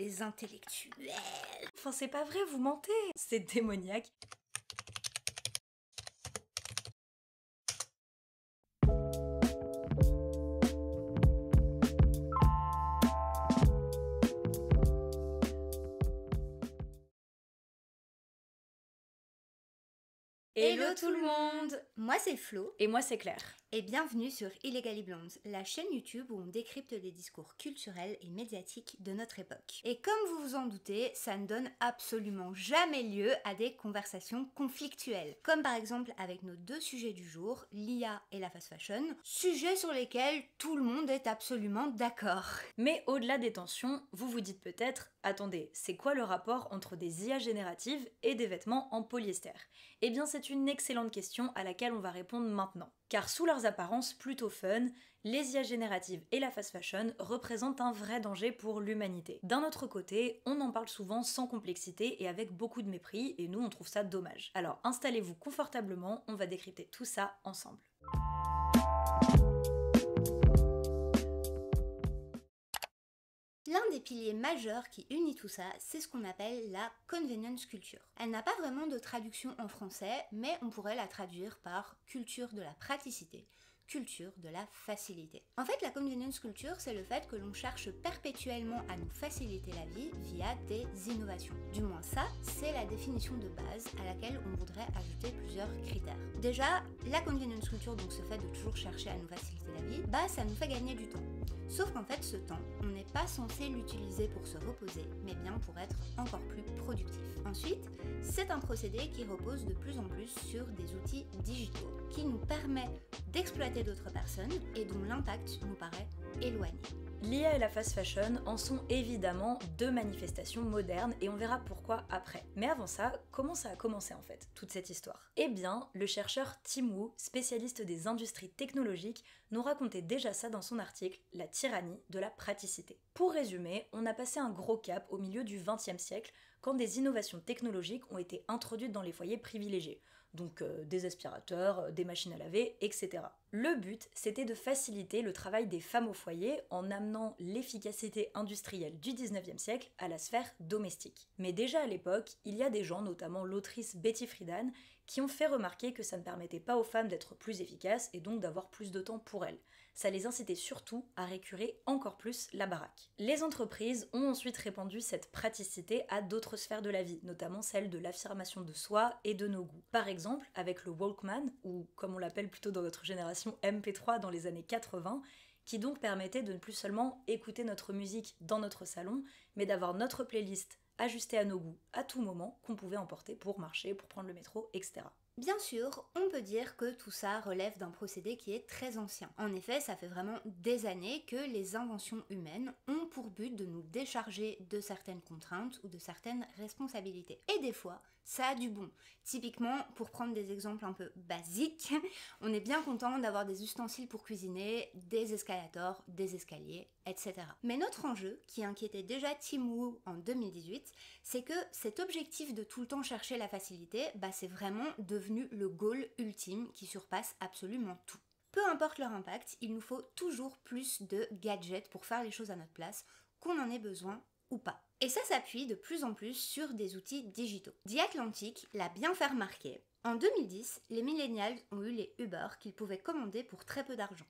des intellectuels. Enfin, c'est pas vrai, vous mentez. C'est démoniaque. Hello tout le monde! Moi c'est Flo. Et moi c'est Claire. Et bienvenue sur Illegally Blonde, la chaîne YouTube où on décrypte les discours culturels et médiatiques de notre époque. Et comme vous vous en doutez, ça ne donne absolument jamais lieu à des conversations conflictuelles. Comme par exemple avec nos deux sujets du jour, l'IA et la fast fashion, sujets sur lesquels tout le monde est absolument d'accord. Mais au-delà des tensions, vous vous dites peut-être, attendez, c'est quoi le rapport entre des IA génératives et des vêtements en polyester? Eh bien c'est une excellente question à laquelle on va répondre maintenant. Car sous leurs apparences plutôt fun, les IA génératives et la fast fashion représentent un vrai danger pour l'humanité. D'un autre côté, on en parle souvent sans complexité et avec beaucoup de mépris, et nous on trouve ça dommage. Alors installez-vous confortablement, on va décrypter tout ça ensemble. L'un des piliers majeurs qui unit tout ça, c'est ce qu'on appelle la convenience culture. Elle n'a pas vraiment de traduction en français, mais on pourrait la traduire par culture de la praticité, culture de la facilité. En fait, la convenience culture, c'est le fait que l'on cherche perpétuellement à nous faciliter la vie via des innovations. Du moins ça, c'est la définition de base à laquelle on voudrait ajouter plusieurs critères. Déjà, la convenience culture, donc ce fait de toujours chercher à nous faciliter la vie, ça nous fait gagner du temps. Sauf qu'en fait, ce temps, on n'est pas censé l'utiliser pour se reposer, mais bien pour être encore plus productif. Ensuite, c'est un procédé qui repose de plus en plus sur des outils digitaux, qui nous permet d'exploiter d'autres personnes et dont l'impact nous paraît éloigné. L'IA et la fast fashion en sont évidemment deux manifestations modernes et on verra pourquoi après. Mais avant ça, comment ça a commencé en fait, toute cette histoire? Eh bien, le chercheur Tim Wu, spécialiste des industries technologiques, nous racontait déjà ça dans son article « La tyrannie de la praticité ». Pour résumer, on a passé un gros cap au milieu du XXe siècle quand des innovations technologiques ont été introduites dans les foyers privilégiés, donc des aspirateurs, des machines à laver, etc. Le but, c'était de faciliter le travail des femmes au foyer en amenant l'efficacité industrielle du XIXe siècle à la sphère domestique. Mais déjà à l'époque, il y a des gens, notamment l'autrice Betty Friedan, qui ont fait remarquer que ça ne permettait pas aux femmes d'être plus efficaces et donc d'avoir plus de temps pour elles. Ça les incitait surtout à récurer encore plus la baraque. Les entreprises ont ensuite répandu cette praticité à d'autres sphères de la vie, notamment celle de l'affirmation de soi et de nos goûts. Par exemple, avec le Walkman, ou comme on l'appelle plutôt dans notre génération MP3 dans les années 80, qui donc permettait de ne plus seulement écouter notre musique dans notre salon, mais d'avoir notre playlist ajustée à nos goûts à tout moment qu'on pouvait emporter pour marcher, pour prendre le métro, etc. Bien sûr, on peut dire que tout ça relève d'un procédé qui est très ancien. En effet, ça fait vraiment des années que les inventions humaines ont pour but de nous décharger de certaines contraintes ou de certaines responsabilités. Et des fois, ça a du bon. Typiquement, pour prendre des exemples un peu basiques, on est bien content d'avoir des ustensiles pour cuisiner, des escalators, des escaliers, etc. Mais notre enjeu, qui inquiétait déjà Tim Wu en 2018, c'est que cet objectif de tout le temps chercher la facilité, c'est vraiment devenu le goal ultime qui surpasse absolument tout. Peu importe leur impact, il nous faut toujours plus de gadgets pour faire les choses à notre place, qu'on en ait besoin ou pas. Et ça s'appuie de plus en plus sur des outils digitaux. The Atlantic l'a bien fait remarquer. En 2010, les millennials ont eu les Uber qu'ils pouvaient commander pour très peu d'argent.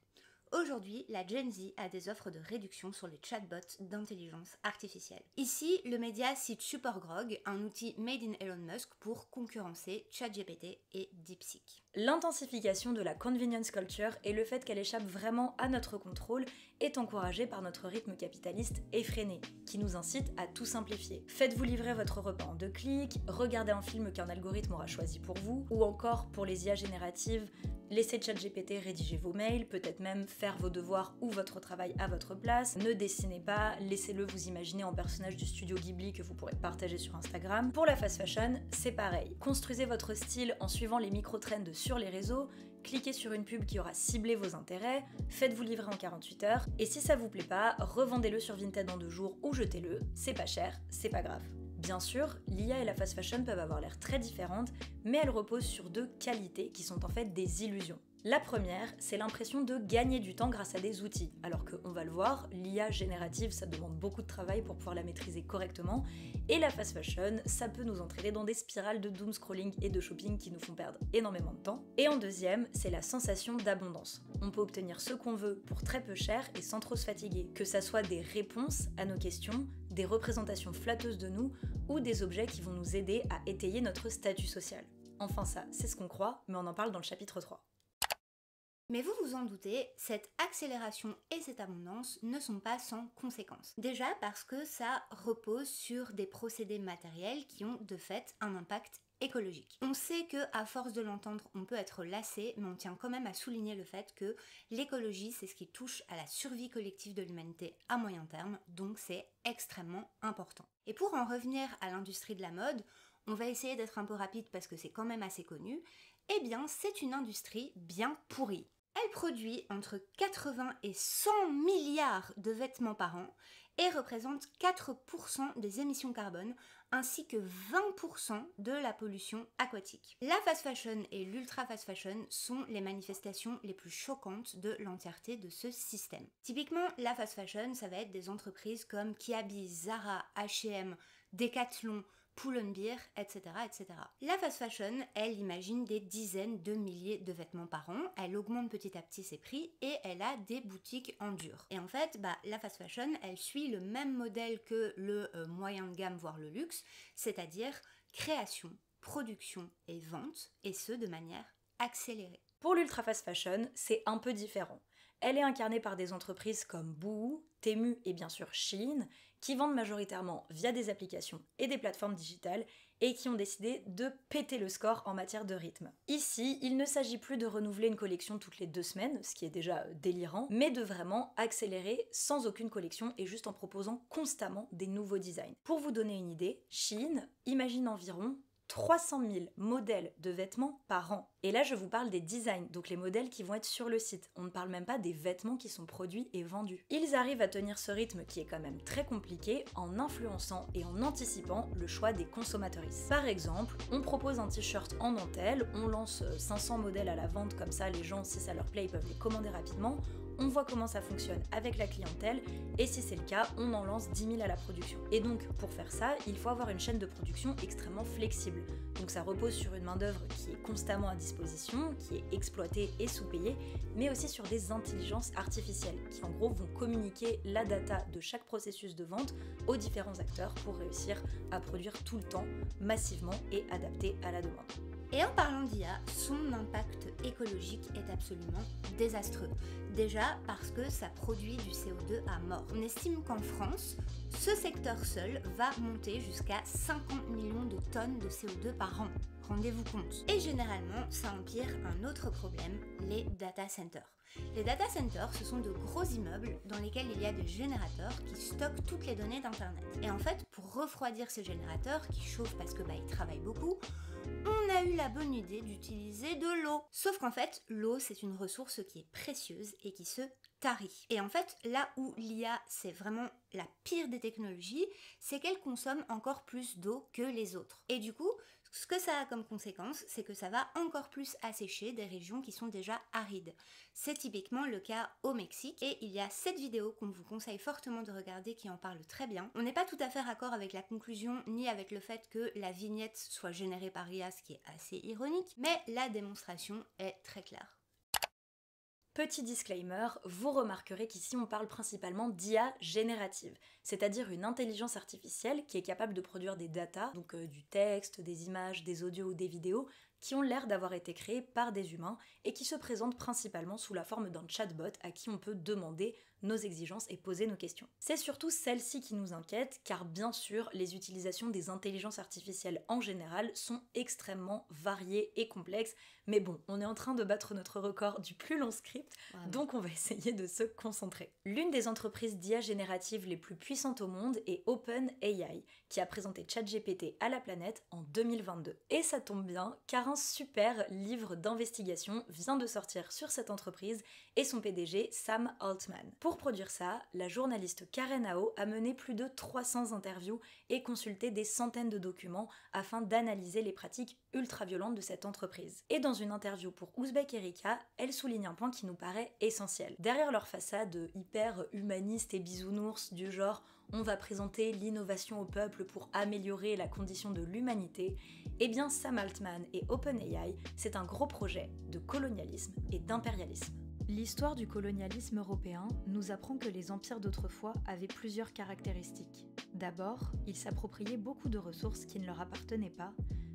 Aujourd'hui, la Gen Z a des offres de réduction sur les chatbots d'intelligence artificielle. Ici, le média cite Supergrog, un outil made in Elon Musk pour concurrencer ChatGPT et DeepSeek. L'intensification de la convenience culture et le fait qu'elle échappe vraiment à notre contrôle est encouragée par notre rythme capitaliste effréné, qui nous incite à tout simplifier. Faites-vous livrer votre repas en 2 clics, regardez un film qu'un algorithme aura choisi pour vous, ou encore pour les IA génératives, laissez ChatGPT rédiger vos mails, peut-être même faire vos devoirs ou votre travail à votre place. Ne dessinez pas, laissez-le vous imaginer en personnage du studio Ghibli que vous pourrez partager sur Instagram. Pour la fast fashion, c'est pareil. Construisez votre style en suivant les micro-trends sur les réseaux, cliquez sur une pub qui aura ciblé vos intérêts, faites-vous livrer en 48 heures, et si ça vous plaît pas, revendez-le sur Vinted en 2 jours ou jetez-le, c'est pas cher, c'est pas grave. Bien sûr, l'IA et la fast fashion peuvent avoir l'air très différentes, mais elles reposent sur 2 qualités qui sont en fait des illusions. La première, c'est l'impression de gagner du temps grâce à des outils, alors qu'on va le voir, l'IA générative, ça demande beaucoup de travail pour pouvoir la maîtriser correctement, et la fast fashion, ça peut nous entraîner dans des spirales de doom scrolling et de shopping qui nous font perdre énormément de temps. Et en deuxième, c'est la sensation d'abondance. On peut obtenir ce qu'on veut pour très peu cher et sans trop se fatiguer, que ça soit des réponses à nos questions, des représentations flatteuses de nous, ou des objets qui vont nous aider à étayer notre statut social. Enfin ça, c'est ce qu'on croit, mais on en parle dans le chapitre 3. Mais vous vous en doutez, cette accélération et cette abondance ne sont pas sans conséquences. Déjà parce que ça repose sur des procédés matériels qui ont de fait un impact écologique. On sait que à force de l'entendre, on peut être lassé, mais on tient quand même à souligner le fait que l'écologie, c'est ce qui touche à la survie collective de l'humanité à moyen terme, donc c'est extrêmement important. Et pour en revenir à l'industrie de la mode, on va essayer d'être un peu rapide parce que c'est quand même assez connu, eh bien c'est une industrie bien pourrie. Elle produit entre 80 et 100 milliards de vêtements par an et représente 4% des émissions carbone ainsi que 20% de la pollution aquatique. La fast fashion et l'ultra fast fashion sont les manifestations les plus choquantes de l'entièreté de ce système. Typiquement, la fast fashion, ça va être des entreprises comme Kiabi, Zara, H&M, Decathlon, Pull&Bear, etc., etc. La fast fashion, elle imagine des dizaines de milliers de vêtements par an, elle augmente petit à petit ses prix et elle a des boutiques en dur. Et en fait, la fast fashion, elle suit le même modèle que le moyen de gamme, voire le luxe, c'est-à-dire création, production et vente, et ce de manière accélérée. Pour l'ultra fast fashion, c'est un peu différent. Elle est incarnée par des entreprises comme Boohoo, Temu et bien sûr Shein, qui vendent majoritairement via des applications et des plateformes digitales et qui ont décidé de péter le score en matière de rythme. Ici, il ne s'agit plus de renouveler une collection toutes les 2 semaines, ce qui est déjà délirant, mais de vraiment accélérer sans aucune collection et juste en proposant constamment des nouveaux designs. Pour vous donner une idée, Shein imagine environ 300 000 modèles de vêtements par an. Et là, je vous parle des designs, donc les modèles qui vont être sur le site. On ne parle même pas des vêtements qui sont produits et vendus. Ils arrivent à tenir ce rythme qui est quand même très compliqué en influençant et en anticipant le choix des consommateurs. Par exemple, on propose un t-shirt en dentelle, on lance 500 modèles à la vente, comme ça les gens, si ça leur plaît, ils peuvent les commander rapidement. On voit comment ça fonctionne avec la clientèle et si c'est le cas, on en lance 10 000 à la production. Et donc pour faire ça, il faut avoir une chaîne de production extrêmement flexible. Donc ça repose sur une main-d'œuvre qui est constamment à disposition, qui est exploitée et sous-payée, mais aussi sur des intelligences artificielles qui en gros vont communiquer la data de chaque processus de vente aux différents acteurs pour réussir à produire tout le temps, massivement et adapté à la demande. Et en parlant d'IA, son impact écologique est absolument désastreux. Déjà parce que ça produit du CO2 à mort. On estime qu'en France, ce secteur seul va monter jusqu'à 50 millions de tonnes de CO2 par an. Rendez-vous compte. Et généralement, ça empire un autre problème, les data centers. Les data centers, ce sont de gros immeubles dans lesquels il y a des générateurs qui stockent toutes les données d'Internet. Et en fait, pour refroidir ces générateurs, qui chauffent parce que ils travaillent beaucoup, on a eu la bonne idée d'utiliser de l'eau. Sauf qu'en fait, l'eau, c'est une ressource qui est précieuse et qui se tarit. Et en fait, là où l'IA, c'est vraiment la pire des technologies, c'est qu'elle consomme encore plus d'eau que les autres. Et du coup, ce que ça a comme conséquence, c'est que ça va encore plus assécher des régions qui sont déjà arides. C'est typiquement le cas au Mexique et il y a cette vidéo qu'on vous conseille fortement de regarder qui en parle très bien. On n'est pas tout à fait raccord avec la conclusion ni avec le fait que la vignette soit générée par IA, ce qui est assez ironique, mais la démonstration est très claire. Petit disclaimer, vous remarquerez qu'ici on parle principalement d'IA générative, c'est-à-dire une intelligence artificielle qui est capable de produire des datas, donc du texte, des images, des audios ou des vidéos, qui ont l'air d'avoir été créés par des humains et qui se présentent principalement sous la forme d'un chatbot à qui on peut demander nos exigences et poser nos questions. C'est surtout celle-ci qui nous inquiète car bien sûr les utilisations des intelligences artificielles en général sont extrêmement variées et complexes, mais bon, on est en train de battre notre record du plus long script, donc on va essayer de se concentrer. L'une des entreprises d'IA générative les plus puissantes au monde est OpenAI, qui a présenté ChatGPT à la planète en 2022. Et ça tombe bien car un super livre d'investigation vient de sortir sur cette entreprise et son PDG Sam Altman. Pour produire ça, la journaliste Karen Ao a mené plus de 300 interviews et consulté des centaines de documents afin d'analyser les pratiques ultra violentes de cette entreprise. Et dans une interview pour Ouzbek Erika, elle souligne un point qui nous paraît essentiel. Derrière leur façade hyper humaniste et bisounours du genre on va présenter l'innovation au peuple pour améliorer la condition de l'humanité, eh bien Sam Altman et OpenAI, c'est un gros projet de colonialisme et d'impérialisme. L'histoire du colonialisme européen nous apprend que les empires d'autrefois avaient plusieurs caractéristiques. D'abord, ils s'appropriaient beaucoup de ressources qui ne leur appartenaient pas,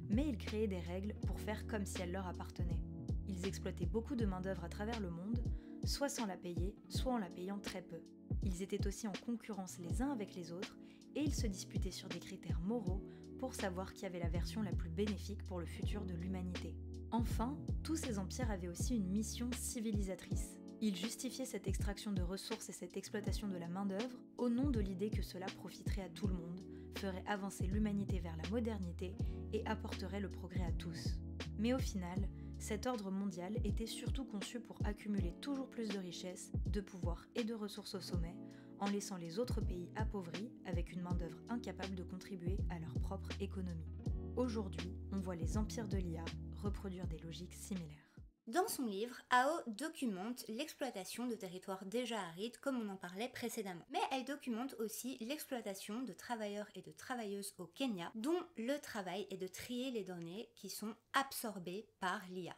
mais ils créaient des règles pour faire comme si elles leur appartenaient. Ils exploitaient beaucoup de main-d'œuvre à travers le monde, soit sans la payer, soit en la payant très peu. Ils étaient aussi en concurrence les uns avec les autres, et ils se disputaient sur des critères moraux pour savoir qui avait la version la plus bénéfique pour le futur de l'humanité. Enfin, tous ces empires avaient aussi une mission civilisatrice. Ils justifiaient cette extraction de ressources et cette exploitation de la main-d'œuvre au nom de l'idée que cela profiterait à tout le monde, ferait avancer l'humanité vers la modernité et apporterait le progrès à tous. Mais au final, cet ordre mondial était surtout conçu pour accumuler toujours plus de richesses, de pouvoir et de ressources au sommet, en laissant les autres pays appauvris avec une main-d'œuvre incapable de contribuer à leur propre économie. Aujourd'hui, on voit les empires de l'IA reproduire des logiques similaires. Dans son livre, Ao documente l'exploitation de territoires déjà arides comme on en parlait précédemment. Mais elle documente aussi l'exploitation de travailleurs et de travailleuses au Kenya dont le travail est de trier les données qui sont absorbées par l'IA.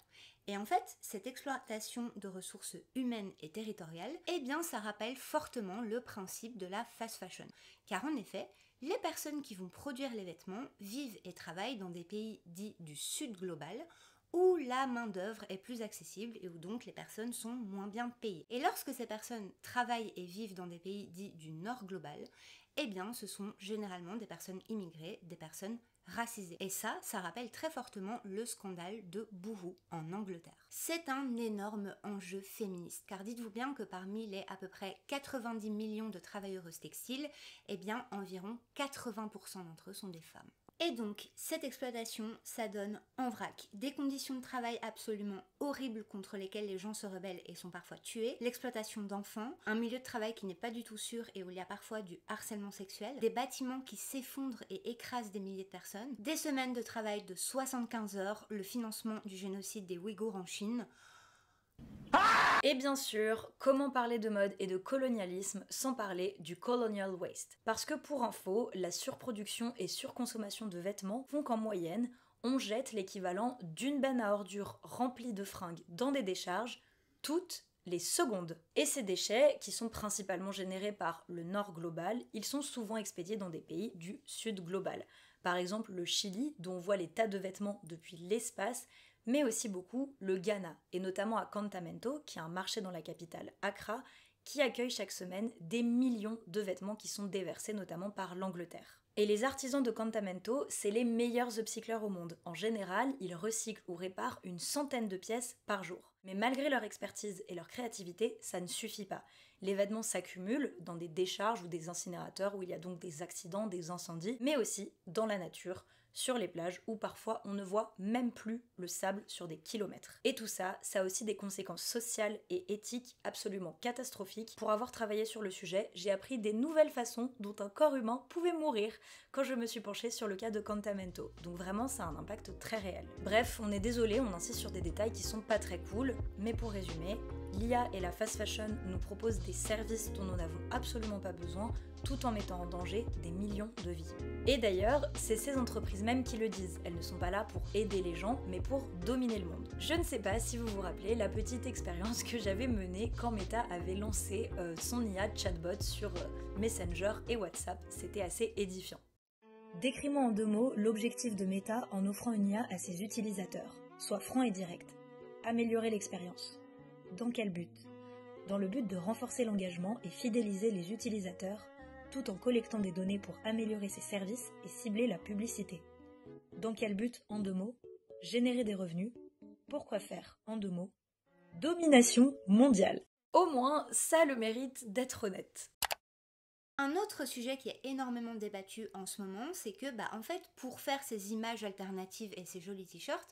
Et en fait, cette exploitation de ressources humaines et territoriales, eh bien ça rappelle fortement le principe de la fast fashion. Car en effet, les personnes qui vont produire les vêtements vivent et travaillent dans des pays dits du sud global, où la main-d'œuvre est plus accessible et où donc les personnes sont moins bien payées. Et lorsque ces personnes travaillent et vivent dans des pays dits du nord global, eh bien ce sont généralement des personnes immigrées, des personnes racisées. Et ça rappelle très fortement le scandale de Boohoo en Angleterre. C'est un énorme enjeu féministe, car dites-vous bien que parmi les à peu près 90 millions de travailleuses textiles, eh bien environ 80% d'entre eux sont des femmes. Et donc, cette exploitation, ça donne en vrac des conditions de travail absolument horribles contre lesquelles les gens se rebellent et sont parfois tués, l'exploitation d'enfants, un milieu de travail qui n'est pas du tout sûr et où il y a parfois du harcèlement sexuel, des bâtiments qui s'effondrent et écrasent des milliers de personnes, des semaines de travail de 75 heures, le financement du génocide des Ouïghours en Chine. Et bien sûr, comment parler de mode et de colonialisme sans parler du colonial waste? Parce que pour info, la surproduction et surconsommation de vêtements font qu'en moyenne, on jette l'équivalent d'une benne à ordures remplie de fringues dans des décharges toutes les secondes. Et ces déchets, qui sont principalement générés par le nord global, ils sont souvent expédiés dans des pays du sud global. Par exemple le Chili, dont on voit les tas de vêtements depuis l'espace, mais aussi beaucoup le Ghana, et notamment à Kantamento, qui est un marché dans la capitale Accra, qui accueille chaque semaine des millions de vêtements qui sont déversés notamment par l'Angleterre. Et les artisans de Kantamento, c'est les meilleurs upcycleurs au monde. En général, ils recyclent ou réparent une centaine de pièces par jour. Mais malgré leur expertise et leur créativité, ça ne suffit pas. Les vêtements s'accumulent dans des décharges ou des incinérateurs où il y a donc des accidents, des incendies, mais aussi dans la nature, sur les plages où parfois on ne voit même plus le sable sur des kilomètres. Et tout ça, ça a aussi des conséquences sociales et éthiques absolument catastrophiques. Pour avoir travaillé sur le sujet, j'ai appris des nouvelles façons dont un corps humain pouvait mourir quand je me suis penchée sur le cas de Kantamento. Donc vraiment, ça a un impact très réel. Bref, on est désolé, on insiste sur des détails qui sont pas très cool, mais pour résumer, l'IA et la fast fashion nous proposent des services dont nous n'avons absolument pas besoin, tout en mettant en danger des millions de vies. Et d'ailleurs, c'est ces entreprises même qui le disent, elles ne sont pas là pour aider les gens, mais pour dominer le monde. Je ne sais pas si vous vous rappelez la petite expérience que j'avais menée quand Meta avait lancé son IA chatbot sur Messenger et WhatsApp, c'était assez édifiant. Décris-moi en 2 mots l'objectif de Meta en offrant une IA à ses utilisateurs. Sois franc et direct. Améliorer l'expérience. Dans quel but? Dans le but de renforcer l'engagement et fidéliser les utilisateurs, tout en collectant des données pour améliorer ses services et cibler la publicité. Dans quel but en 2 mots? Générer des revenus. Pourquoi faire en 2 mots? Domination mondiale. Au moins, ça a le mérite d'être honnête. Un autre sujet qui est énormément débattu en ce moment, c'est que en fait, pour faire ces images alternatives et ces jolis t-shirts,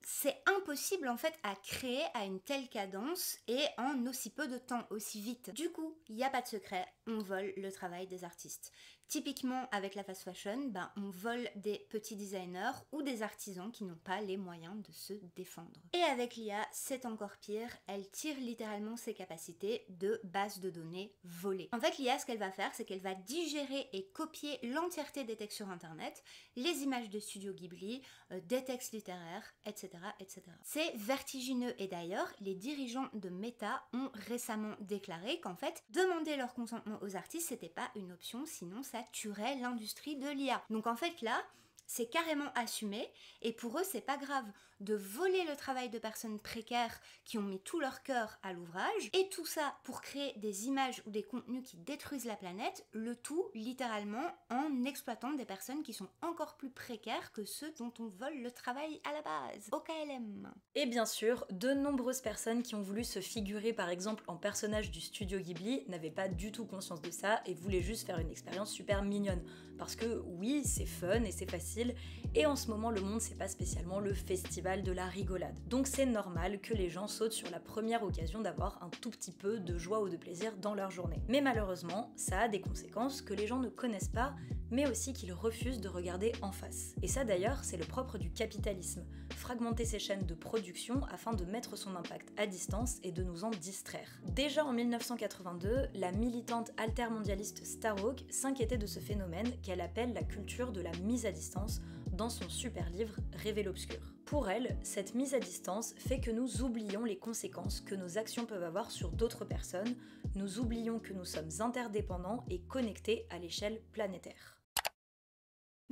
c'est impossible en fait à créer à une telle cadence et en aussi peu de temps, aussi vite. Du coup, il n'y a pas de secret, on vole le travail des artistes. Typiquement avec la fast fashion, on vole des petits designers ou des artisans qui n'ont pas les moyens de se défendre. Et avec l'IA, c'est encore pire, elle tire littéralement ses capacités de base de données volées. En fait, l'IA, ce qu'elle va faire, c'est qu'elle va digérer et copier l'entièreté des textes sur internet, les images de Studio Ghibli, des textes littéraires, etc. etc. C'est vertigineux et d'ailleurs, les dirigeants de Meta ont récemment déclaré qu'en fait, demander leur consentement aux artistes, c'était pas une option, sinon ça tuerait l'industrie de l'IA. Donc en fait là, c'est carrément assumé et pour eux c'est pas grave de voler le travail de personnes précaires qui ont mis tout leur cœur à l'ouvrage et tout ça pour créer des images ou des contenus qui détruisent la planète, le tout littéralement en exploitant des personnes qui sont encore plus précaires que ceux dont on vole le travail à la base, au KLM. Et bien sûr, de nombreuses personnes qui ont voulu se figurer par exemple en personnage du studio Ghibli n'avaient pas du tout conscience de ça et voulaient juste faire une expérience super mignonne. Parce que oui, c'est fun et c'est facile, et en ce moment le monde c'est pas spécialement le festival de la rigolade. Donc c'est normal que les gens sautent sur la première occasion d'avoir un tout petit peu de joie ou de plaisir dans leur journée. Mais malheureusement, ça a des conséquences que les gens ne connaissent pas, mais aussi qu'ils refusent de regarder en face. Et ça d'ailleurs, c'est le propre du capitalisme. Fragmenter ses chaînes de production afin de mettre son impact à distance et de nous en distraire. Déjà en 1982, la militante altermondialiste Starhawk s'inquiétait de ce phénomène qu'elle appelle la culture de la mise à distance dans son super livre Rêver l'obscur. Pour elle, cette mise à distance fait que nous oublions les conséquences que nos actions peuvent avoir sur d'autres personnes, nous oublions que nous sommes interdépendants et connectés à l'échelle planétaire.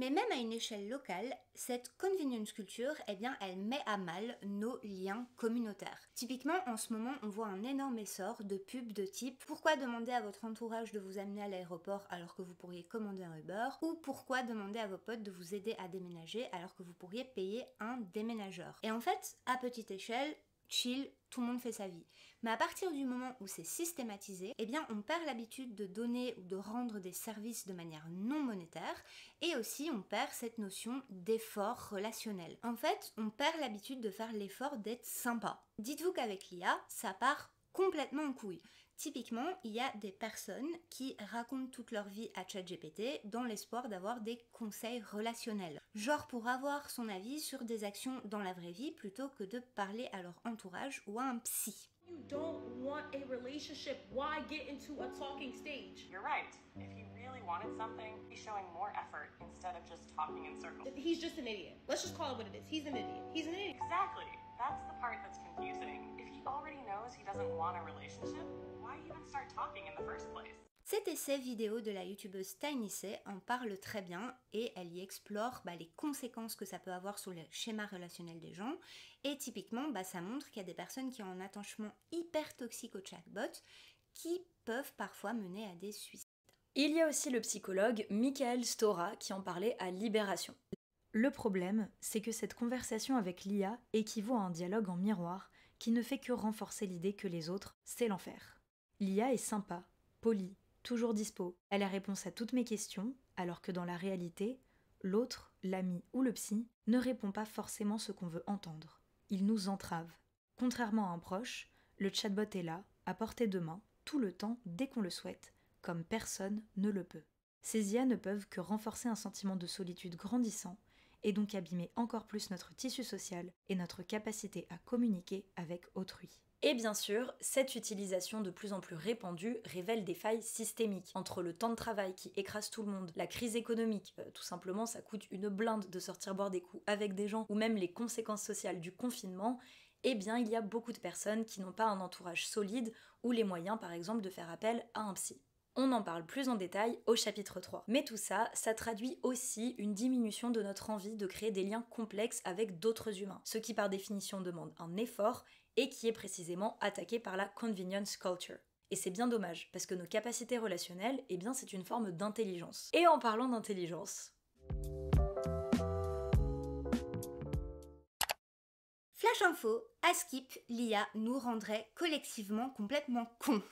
Mais même à une échelle locale, cette convenience culture, elle met à mal nos liens communautaires. Typiquement, en ce moment, on voit un énorme essor de pubs de type « Pourquoi demander à votre entourage de vous amener à l'aéroport alors que vous pourriez commander un Uber ?» ou « Pourquoi demander à vos potes de vous aider à déménager alors que vous pourriez payer un déménageur ?» Et en fait, à petite échelle, chill, tout le monde fait sa vie. Mais à partir du moment où c'est systématisé, on perd l'habitude de donner ou de rendre des services de manière non monétaire et aussi on perd cette notion d'effort relationnel. En fait, on perd l'habitude de faire l'effort d'être sympa. Dites-vous qu'avec l'IA, ça part complètement en couille. Typiquement, il y a des personnes qui racontent toute leur vie à ChatGPT dans l'espoir d'avoir des conseils relationnels. Genre pour avoir son avis sur des actions dans la vraie vie plutôt que de parler à leur entourage ou à un psy. You don't want a relationship. Why get into a talking stage? You're right. If he really wanted something, he's showing more effort instead of just talking in circles. He's just an idiot. Let's just call it what it is. He's an idiot. He's an idiot. Exactly. That's the part that's confusing. If he already knows he doesn't want a relationship, why even start talking in the first place? Cet essai vidéo de la youtubeuse TinyC en parle très bien et elle y explore les conséquences que ça peut avoir sur le schéma relationnel des gens et typiquement ça montre qu'il y a des personnes qui ont un attachement hyper toxique au chatbot qui peuvent parfois mener à des suicides. Il y a aussi le psychologue Michael Stora qui en parlait à Libération. Le problème, c'est que cette conversation avec l'IA équivaut à un dialogue en miroir qui ne fait que renforcer l'idée que les autres, c'est l'enfer. L'IA est sympa, polie, toujours dispo. Elle a réponse à toutes mes questions, alors que dans la réalité, l'autre, l'ami ou le psy, ne répond pas forcément ce qu'on veut entendre. Il nous entrave. Contrairement à un proche, le chatbot est là, à portée de main, tout le temps, dès qu'on le souhaite, comme personne ne le peut. Ces IA ne peuvent que renforcer un sentiment de solitude grandissant, et donc abîmer encore plus notre tissu social et notre capacité à communiquer avec autrui. Et bien sûr, cette utilisation de plus en plus répandue révèle des failles systémiques entre le temps de travail qui écrase tout le monde, la crise économique, tout simplement ça coûte une blinde de sortir boire des coups avec des gens, ou même les conséquences sociales du confinement, il y a beaucoup de personnes qui n'ont pas un entourage solide ou les moyens par exemple de faire appel à un psy. On en parle plus en détail au chapitre 3. Mais tout ça, ça traduit aussi une diminution de notre envie de créer des liens complexes avec d'autres humains, ce qui par définition demande un effort et qui est précisément attaqué par la convenience culture. Et c'est bien dommage, parce que nos capacités relationnelles, c'est une forme d'intelligence. Et en parlant d'intelligence... Flash info, à Skip, l'IA nous rendrait collectivement complètement cons.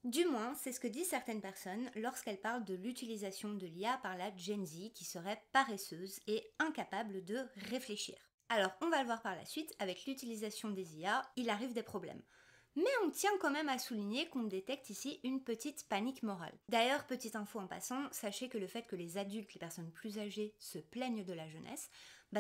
Du moins, c'est ce que disent certaines personnes lorsqu'elles parlent de l'utilisation de l'IA par la Gen Z qui serait paresseuse et incapable de réfléchir. Alors, on va le voir par la suite, avec l'utilisation des IA, il arrive des problèmes. Mais on tient quand même à souligner qu'on détecte ici une petite panique morale. D'ailleurs, petite info en passant, sachez que le fait que les adultes, les personnes plus âgées, se plaignent de la jeunesse,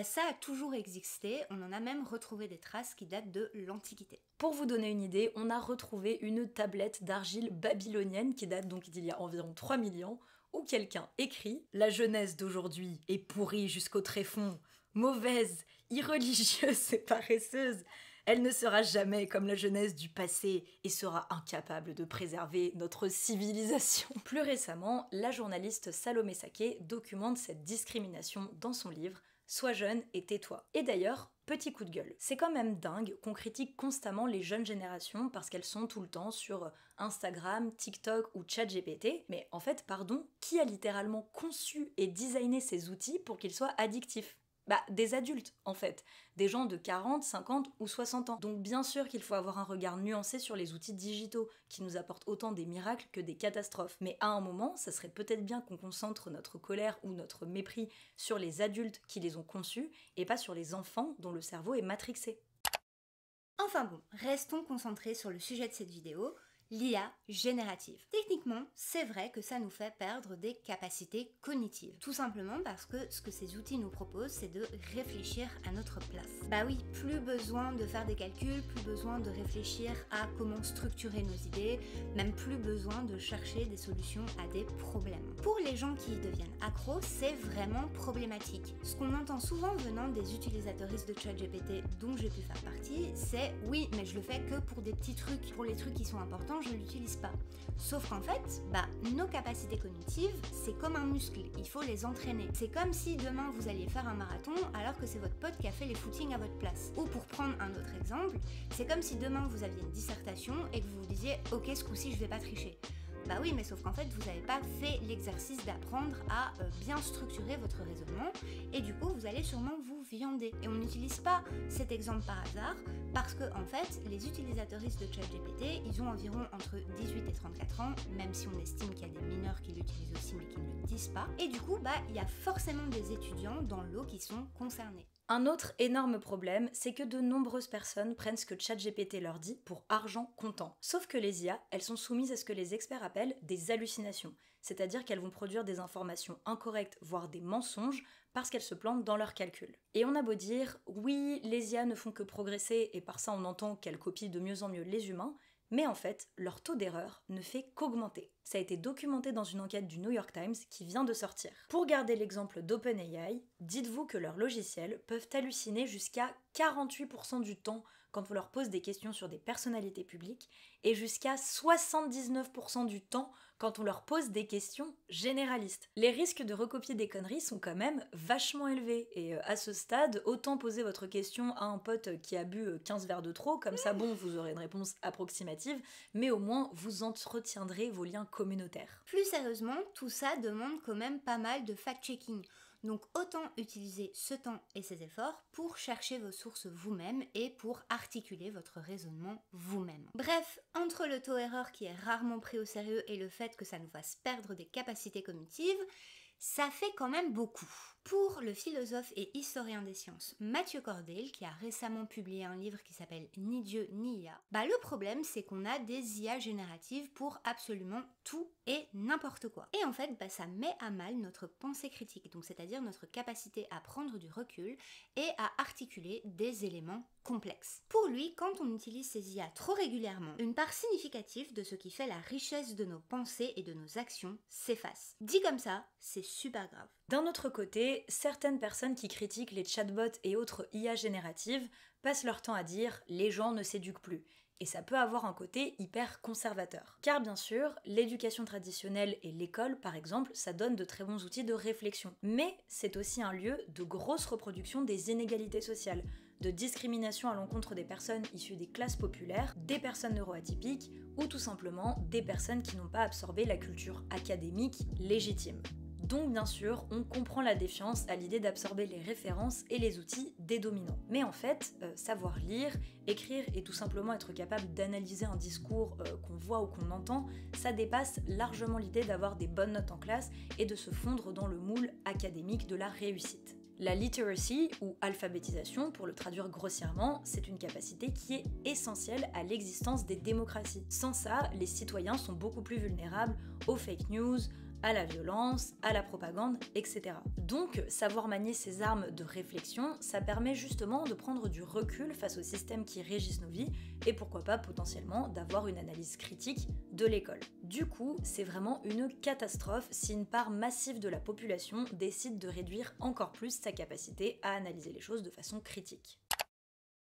ça a toujours existé, on en a même retrouvé des traces qui datent de l'Antiquité. Pour vous donner une idée, on a retrouvé une tablette d'argile babylonienne qui date donc d'il y a environ 3000 ans, où quelqu'un écrit « La jeunesse d'aujourd'hui est pourrie jusqu'au tréfonds, mauvaise, irreligieuse et paresseuse. Elle ne sera jamais comme la jeunesse du passé et sera incapable de préserver notre civilisation. » Plus récemment, la journaliste Salomé Saké documente cette discrimination dans son livre « Sois jeune et tais-toi ». Et d'ailleurs, petit coup de gueule. C'est quand même dingue qu'on critique constamment les jeunes générations parce qu'elles sont tout le temps sur Instagram, TikTok ou ChatGPT. Mais en fait, pardon, qui a littéralement conçu et designé ces outils pour qu'ils soient addictifs ? Des adultes, en fait. Des gens de 40, 50 ou 60 ans. Donc bien sûr qu'il faut avoir un regard nuancé sur les outils digitaux, qui nous apportent autant des miracles que des catastrophes. Mais à un moment, ça serait peut-être bien qu'on concentre notre colère ou notre mépris sur les adultes qui les ont conçus, et pas sur les enfants dont le cerveau est matrixé. Enfin bon, restons concentrés sur le sujet de cette vidéo, l'IA générative. Techniquement, c'est vrai que ça nous fait perdre des capacités cognitives. Tout simplement parce que ce que ces outils nous proposent, c'est de réfléchir à notre place. Oui, plus besoin de faire des calculs, plus besoin de réfléchir à comment structurer nos idées, même plus besoin de chercher des solutions à des problèmes. Pour les gens qui y deviennent accros, c'est vraiment problématique. Ce qu'on entend souvent venant des utilisateuristes de ChatGPT dont j'ai pu faire partie, c'est « oui, mais je le fais que pour des petits trucs, pour les trucs qui sont importants, je ne l'utilise pas ». Sauf qu'en fait, nos capacités cognitives, c'est comme un muscle, il faut les entraîner. C'est comme si demain vous alliez faire un marathon alors que c'est votre pote qui a fait les footings à votre place. Ou pour prendre un autre exemple, c'est comme si demain vous aviez une dissertation et que vous vous disiez « ok, ce coup-ci je vais pas tricher ». Oui, mais sauf qu'en fait, vous n'avez pas fait l'exercice d'apprendre à bien structurer votre raisonnement et du coup, vous allez sûrement vous viander. Et on n'utilise pas cet exemple par hasard parce que, en fait, les utilisateuristes de ChatGPT, ils ont environ entre 18 et 34 ans, même si on estime qu'il y a des mineurs qui l'utilisent aussi mais qui ne le disent pas. Et du coup, il y a forcément des étudiants dans l'eau qui sont concernés. Un autre énorme problème, c'est que de nombreuses personnes prennent ce que ChatGPT leur dit pour argent comptant. Sauf que les IA, elles sont soumises à ce que les experts appellent des hallucinations, c'est-à-dire qu'elles vont produire des informations incorrectes, voire des mensonges, parce qu'elles se plantent dans leurs calculs. Et on a beau dire, oui, les IA ne font que progresser, et par ça on entend qu'elles copient de mieux en mieux les humains, mais en fait, leur taux d'erreur ne fait qu'augmenter. Ça a été documenté dans une enquête du New York Times qui vient de sortir. Pour garder l'exemple d'OpenAI, dites-vous que leurs logiciels peuvent halluciner jusqu'à 48% du temps quand on leur pose des questions sur des personnalités publiques et jusqu'à 79% du temps quand on leur pose des questions généralistes. Les risques de recopier des conneries sont quand même vachement élevés et à ce stade, autant poser votre question à un pote qui a bu 15 verres de trop, comme ça bon, vous aurez une réponse approximative, mais au moins vous entretiendrez vos liens communautaires. Plus sérieusement, tout ça demande quand même pas mal de fact-checking. Donc autant utiliser ce temps et ces efforts pour chercher vos sources vous-même et pour articuler votre raisonnement vous-même. Bref, entre le taux erreur qui est rarement pris au sérieux et le fait que ça nous fasse perdre des capacités cognitives, ça fait quand même beaucoup. Pour le philosophe et historien des sciences Mathieu Cordel, qui a récemment publié un livre qui s'appelle Ni Dieu ni IA, le problème c'est qu'on a des IA génératives pour absolument tout et n'importe quoi. Et en fait, ça met à mal notre pensée critique, donc c'est-à-dire notre capacité à prendre du recul et à articuler des éléments complexes. Pour lui, quand on utilise ces IA trop régulièrement, une part significative de ce qui fait la richesse de nos pensées et de nos actions s'efface. Dit comme ça, c'est super grave. D'un autre côté, certaines personnes qui critiquent les chatbots et autres IA génératives passent leur temps à dire « les gens ne s'éduquent plus ». Et ça peut avoir un côté hyper conservateur. Car bien sûr, l'éducation traditionnelle et l'école, par exemple, ça donne de très bons outils de réflexion. Mais c'est aussi un lieu de grosse reproduction des inégalités sociales, de discrimination à l'encontre des personnes issues des classes populaires, des personnes neuroatypiques, ou tout simplement des personnes qui n'ont pas absorbé la culture académique légitime. Donc bien sûr, on comprend la défiance à l'idée d'absorber les références et les outils des dominants. Mais en fait, savoir lire, écrire et tout simplement être capable d'analyser un discours qu'on voit ou qu'on entend, ça dépasse largement l'idée d'avoir des bonnes notes en classe et de se fondre dans le moule académique de la réussite. La literacy, ou alphabétisation pour le traduire grossièrement, c'est une capacité qui est essentielle à l'existence des démocraties. Sans ça, les citoyens sont beaucoup plus vulnérables aux fake news, à la violence, à la propagande, etc. Donc, savoir manier ces armes de réflexion, ça permet justement de prendre du recul face aux systèmes qui régissent nos vies et pourquoi pas potentiellement d'avoir une analyse critique de l'école. Du coup, c'est vraiment une catastrophe si une part massive de la population décide de réduire encore plus sa capacité à analyser les choses de façon critique.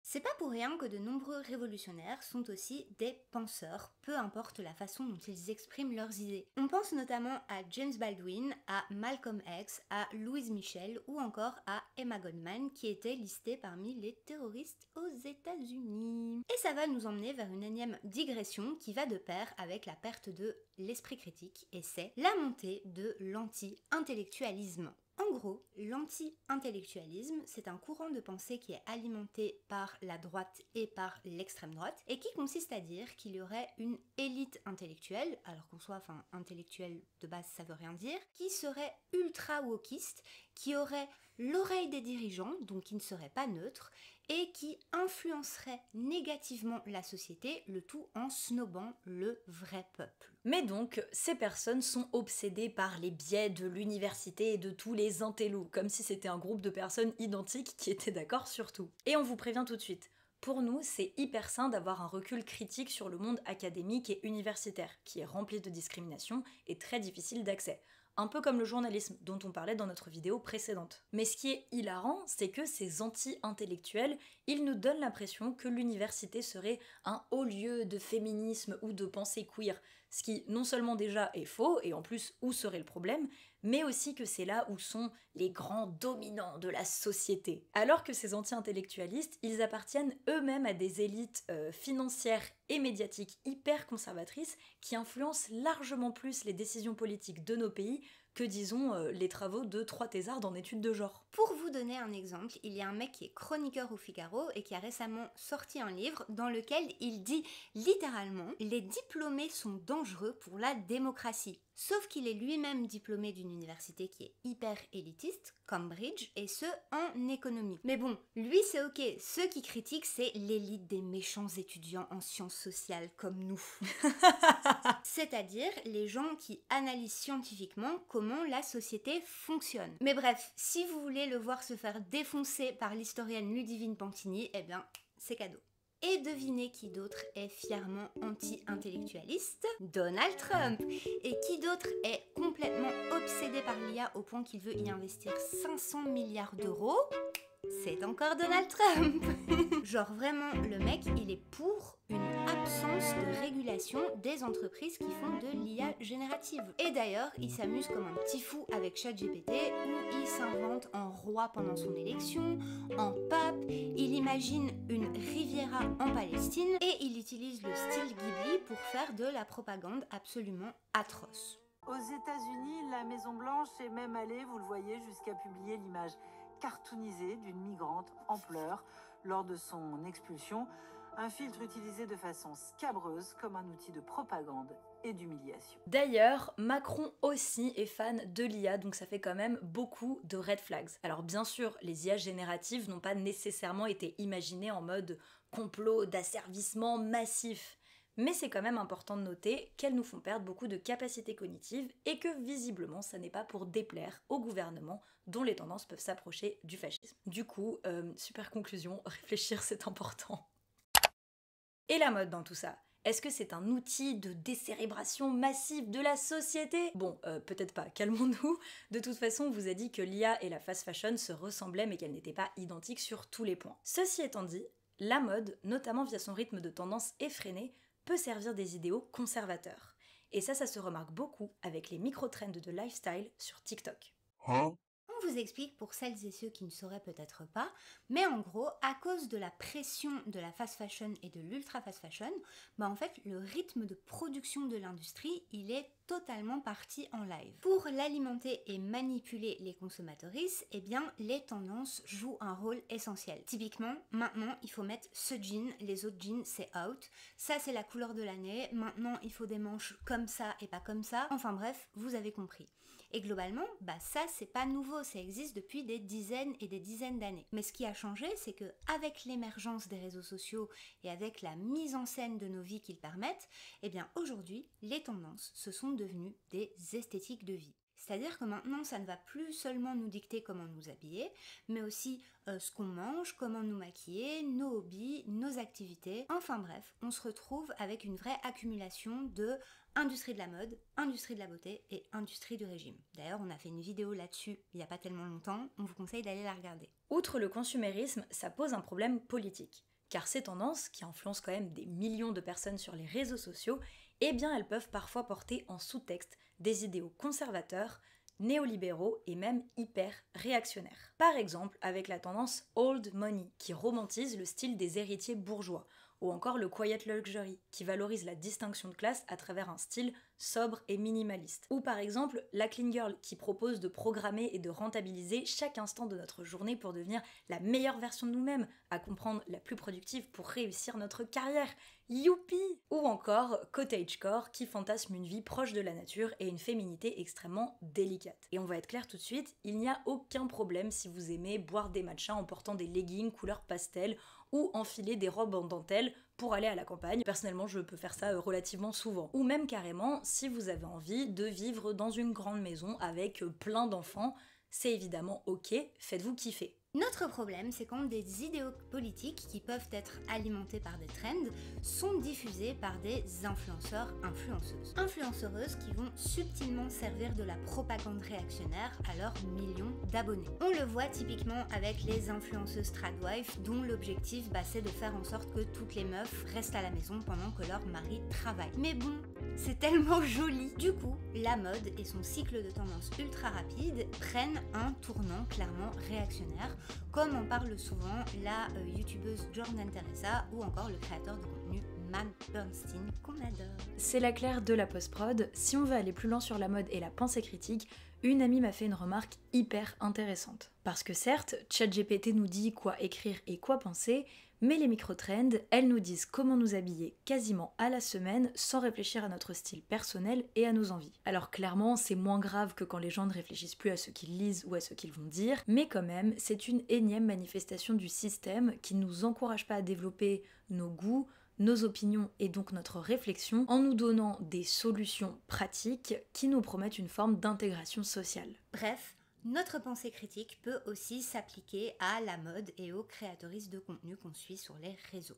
C'est pas pour rien que de nombreux révolutionnaires sont aussi des penseurs, peu importe la façon dont ils expriment leurs idées. On pense notamment à James Baldwin, à Malcolm X, à Louise Michel ou encore à Emma Goldman qui étaient listés parmi les terroristes aux États-Unis. Et ça va nous emmener vers une énième digression qui va de pair avec la perte de l'esprit critique et c'est la montée de l'anti-intellectualisme. En gros, l'anti-intellectualisme, c'est un courant de pensée qui est alimenté par la droite et par l'extrême droite, et qui consiste à dire qu'il y aurait une élite intellectuelle, alors qu'en soit, intellectuel de base ça veut rien dire, qui serait ultra wokiste, qui aurait l'oreille des dirigeants, donc qui ne serait pas neutre, et qui influencerait négativement la société, le tout en snobant le vrai peuple. Mais donc, ces personnes sont obsédées par les biais de l'université et de tous les intellos, comme si c'était un groupe de personnes identiques qui étaient d'accord sur tout. Et on vous prévient tout de suite, pour nous, c'est hyper sain d'avoir un recul critique sur le monde académique et universitaire, qui est rempli de discrimination et très difficile d'accès. Un peu comme le journalisme dont on parlait dans notre vidéo précédente. Mais ce qui est hilarant, c'est que ces anti-intellectuels, ils nous donnent l'impression que l'université serait un haut lieu de féminisme ou de pensée queer, ce qui non seulement déjà est faux, et en plus où serait le problème, mais aussi que c'est là où sont les grands dominants de la société. Alors que ces anti-intellectualistes, ils appartiennent eux-mêmes à des élites financières et médiatiques hyper conservatrices qui influencent largement plus les décisions politiques de nos pays que, disons, les travaux de 3 thésards en études de genre. Pour vous donner un exemple, il y a un mec qui est chroniqueur au Figaro et qui a récemment sorti un livre dans lequel il dit littéralement « Les diplômés sont dangereux pour la démocratie ». Sauf qu'il est lui-même diplômé d'une université qui est hyper élitiste, Cambridge, et ce, en économie. Mais bon, lui c'est ok, ceux qui critiquent c'est l'élite des méchants étudiants en sciences sociales comme nous. C'est-à-dire les gens qui analysent scientifiquement comment la société fonctionne. Mais bref, si vous voulez le voir se faire défoncer par l'historienne Ludivine Pantini, eh bien, c'est cadeau. Et devinez qui d'autre est fièrement anti-intellectualiste? Donald Trump! Et qui d'autre est complètement obsédé par l'IA au point qu'il veut y investir 500 milliards d'euros? C'est encore Donald Trump. Genre vraiment, le mec, il est pour une absence de régulation des entreprises qui font de l'IA générative. Et d'ailleurs, il s'amuse comme un petit fou avec ChatGPT où il s'invente en roi pendant son élection, en pape, il imagine une Riviera en Palestine et il utilise le style Ghibli pour faire de la propagande absolument atroce. Aux États-Unis, la Maison-Blanche est même allée, vous le voyez, jusqu'à publier l'image cartoonisée d'une migrante en pleurs lors de son expulsion, un filtre utilisé de façon scabreuse comme un outil de propagande et d'humiliation. D'ailleurs, Macron aussi est fan de l'IA, donc ça fait quand même beaucoup de red flags. Alors bien sûr, les IA génératives n'ont pas nécessairement été imaginées en mode complot d'asservissement massif. Mais c'est quand même important de noter qu'elles nous font perdre beaucoup de capacités cognitives et que visiblement ça n'est pas pour déplaire au gouvernement dont les tendances peuvent s'approcher du fascisme. Du coup, super conclusion, réfléchir c'est important. Et la mode dans tout ça? Est-ce que c'est un outil de décérébration massive de la société? Bon, peut-être pas, calmons-nous. De toute façon, on vous a dit que l'IA et la fast fashion se ressemblaient mais qu'elles n'étaient pas identiques sur tous les points. Ceci étant dit, la mode, notamment via son rythme de tendance effréné, peut servir des idéaux conservateurs. Et ça se remarque beaucoup avec les micro-trends de lifestyle sur TikTok. On vous explique pour celles et ceux qui ne sauraient peut-être pas, mais en gros, à cause de la pression de la fast fashion et de l'ultra fast fashion, en fait, le rythme de production de l'industrie, il est totalement parti en live. Pour l'alimenter et manipuler les consommatrices, eh bien, les tendances jouent un rôle essentiel. Typiquement, maintenant, il faut mettre ce jean, les autres jeans, c'est out. Ça, c'est la couleur de l'année. Maintenant, il faut des manches comme ça et pas comme ça. Enfin bref, vous avez compris. Et globalement, ça c'est pas nouveau, ça existe depuis des dizaines et des dizaines d'années. Mais ce qui a changé, c'est que avec l'émergence des réseaux sociaux et avec la mise en scène de nos vies qu'ils permettent, eh bien aujourd'hui, les tendances se sont devenues des esthétiques de vie. C'est-à-dire que maintenant, ça ne va plus seulement nous dicter comment nous habiller, mais aussi ce qu'on mange, comment nous maquiller, nos hobbies, nos activités. Enfin bref, on se retrouve avec une vraie accumulation de industrie de la mode, industrie de la beauté et industrie du régime. D'ailleurs, on a fait une vidéo là-dessus il n'y a pas tellement longtemps, on vous conseille d'aller la regarder. Outre le consumérisme, ça pose un problème politique. Car ces tendances, qui influencent quand même des millions de personnes sur les réseaux sociaux, eh bien elles peuvent parfois porter en sous-texte des idéaux conservateurs, néolibéraux et même hyper réactionnaires. Par exemple avec la tendance Old Money, qui romantise le style des héritiers bourgeois, ou encore le Quiet Luxury, qui valorise la distinction de classe à travers un style sobre et minimaliste. Ou par exemple la Clean Girl, qui propose de programmer et de rentabiliser chaque instant de notre journée pour devenir la meilleure version de nous-mêmes, à comprendre la plus productive pour réussir notre carrière. Youpi! Ou encore Cottagecore, qui fantasme une vie proche de la nature et une féminité extrêmement délicate. Et on va être clair tout de suite, il n'y a aucun problème si vous aimez boire des matchas en portant des leggings couleur pastel ou enfiler des robes en dentelle pour aller à la campagne. Personnellement, je peux faire ça relativement souvent. Ou même carrément, si vous avez envie de vivre dans une grande maison avec plein d'enfants, c'est évidemment ok, faites-vous kiffer. Notre problème, c'est quand des idéaux politiques qui peuvent être alimentés par des trends sont diffusés par des influenceurs-influenceuses. Influenceuses qui vont subtilement servir de la propagande réactionnaire à leurs millions d'abonnés. On le voit typiquement avec les influenceuses tradwife dont l'objectif c'est de faire en sorte que toutes les meufs restent à la maison pendant que leur mari travaille. Mais bon, c'est tellement joli. Du coup, la mode et son cycle de tendance ultra rapide prennent un tournant clairement réactionnaire, comme en parle souvent la youtubeuse Jordan Teresa ou encore le créateur de contenu Matt Bernstein qu'on adore. C'est la Claire de la post-prod. Si on veut aller plus loin sur la mode et la pensée critique, une amie m'a fait une remarque hyper intéressante. Parce que certes, ChatGPT nous dit quoi écrire et quoi penser, mais les micro-trends, elles nous disent comment nous habiller quasiment à la semaine sans réfléchir à notre style personnel et à nos envies. Alors clairement, c'est moins grave que quand les gens ne réfléchissent plus à ce qu'ils lisent ou à ce qu'ils vont dire, mais quand même, c'est une énième manifestation du système qui ne nous encourage pas à développer nos goûts, nos opinions et donc notre réflexion en nous donnant des solutions pratiques qui nous promettent une forme d'intégration sociale. Bref, notre pensée critique peut aussi s'appliquer à la mode et aux créatrices de contenu qu'on suit sur les réseaux.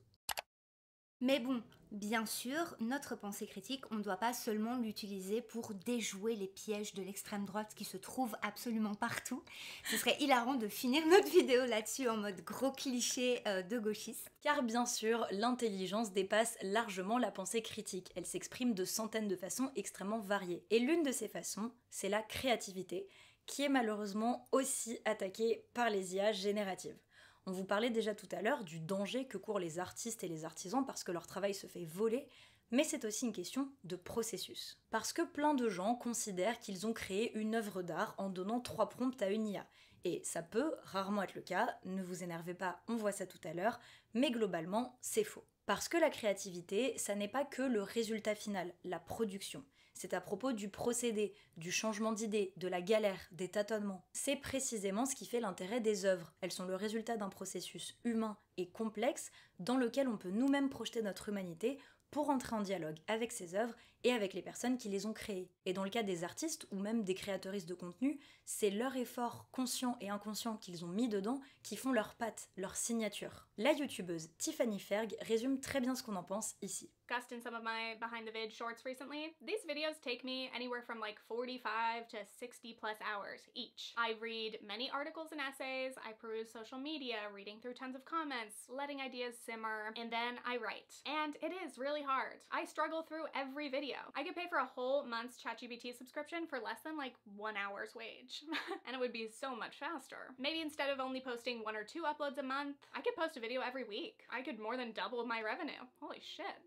Mais bon, bien sûr, notre pensée critique, on ne doit pas seulement l'utiliser pour déjouer les pièges de l'extrême droite qui se trouvent absolument partout. Ce serait hilarant de finir notre vidéo là-dessus en mode gros cliché de gauchiste. Car bien sûr, l'intelligence dépasse largement la pensée critique. Elle s'exprime de centaines de façons extrêmement variées. Et l'une de ces façons, c'est la créativité, qui est malheureusement aussi attaquée par les IA génératives. On vous parlait déjà tout à l'heure du danger que courent les artistes et les artisans parce que leur travail se fait voler, mais c'est aussi une question de processus. Parce que plein de gens considèrent qu'ils ont créé une œuvre d'art en donnant 3 prompts à une IA. Et ça peut rarement être le cas, ne vous énervez pas, on voit ça tout à l'heure, mais globalement, c'est faux. Parce que la créativité, ça n'est pas que le résultat final, la production. C'est à propos du procédé, du changement d'idée, de la galère, des tâtonnements. C'est précisément ce qui fait l'intérêt des œuvres. Elles sont le résultat d'un processus humain et complexe dans lequel on peut nous-mêmes projeter notre humanité pour entrer en dialogue avec ces œuvres et avec les personnes qui les ont créées. Et dans le cas des artistes ou même des créatrices de contenu, c'est leur effort conscient et inconscient qu'ils ont mis dedans qui font leur patte, leur signature. La youtubeuse Tiffany Ferg résume très bien ce qu'on en pense ici. Discussed in some of my behind the vid shorts recently, these videos take me anywhere from like 45 to 60 plus hours each. I read many articles and essays, I peruse social media, reading through tons of comments, letting ideas simmer, and then I write. And it is really hard. I struggle through every video. I could pay for a whole month's ChatGPT subscription for less than like 1 hour's wage. And it would be so much faster. Maybe instead of only posting 1 or 2 uploads a month, I could post a video every week. I could more than double my revenue. Holy shit.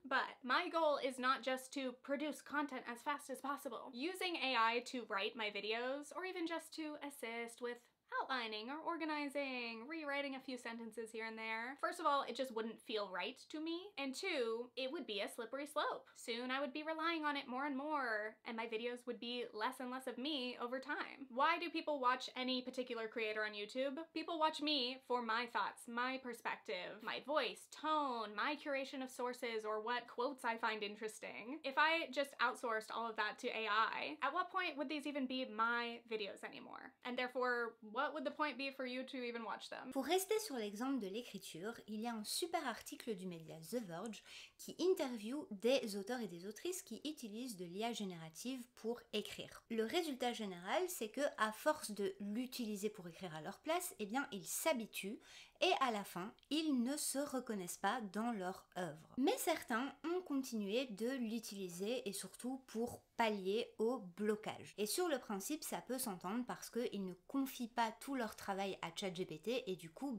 But my goal is not just to produce content as fast as possible. Using AI to write my videos, or even just to assist with outlining or organizing, rewriting a few sentences here and there. First of all, it just wouldn't feel right to me. And two, it would be a slippery slope. Soon I would be relying on it more and more, and my videos would be less and less of me over time. Why do people watch any particular creator on YouTube? People watch me for my thoughts, my perspective, my voice, tone, my curation of sources, or what quotes I find interesting. If I just outsourced all of that to AI, at what point would these even be my videos anymore? And therefore, what would the point be for you to even watch them? Pour rester sur l'exemple de l'écriture, il y a un super article du média The Verge qui interviewe des auteurs et des autrices qui utilisent de l'IA générative pour écrire. Le résultat général, c'est que à force de l'utiliser pour écrire à leur place, eh bien, ils s'habituent et à la fin, ils ne se reconnaissent pas dans leur œuvre. Mais certains ont continué de l'utiliser et surtout pour pallier au blocage. Et sur le principe, ça peut s'entendre parce qu'ils ne confient pas tout leur travail à ChatGPT et du coup,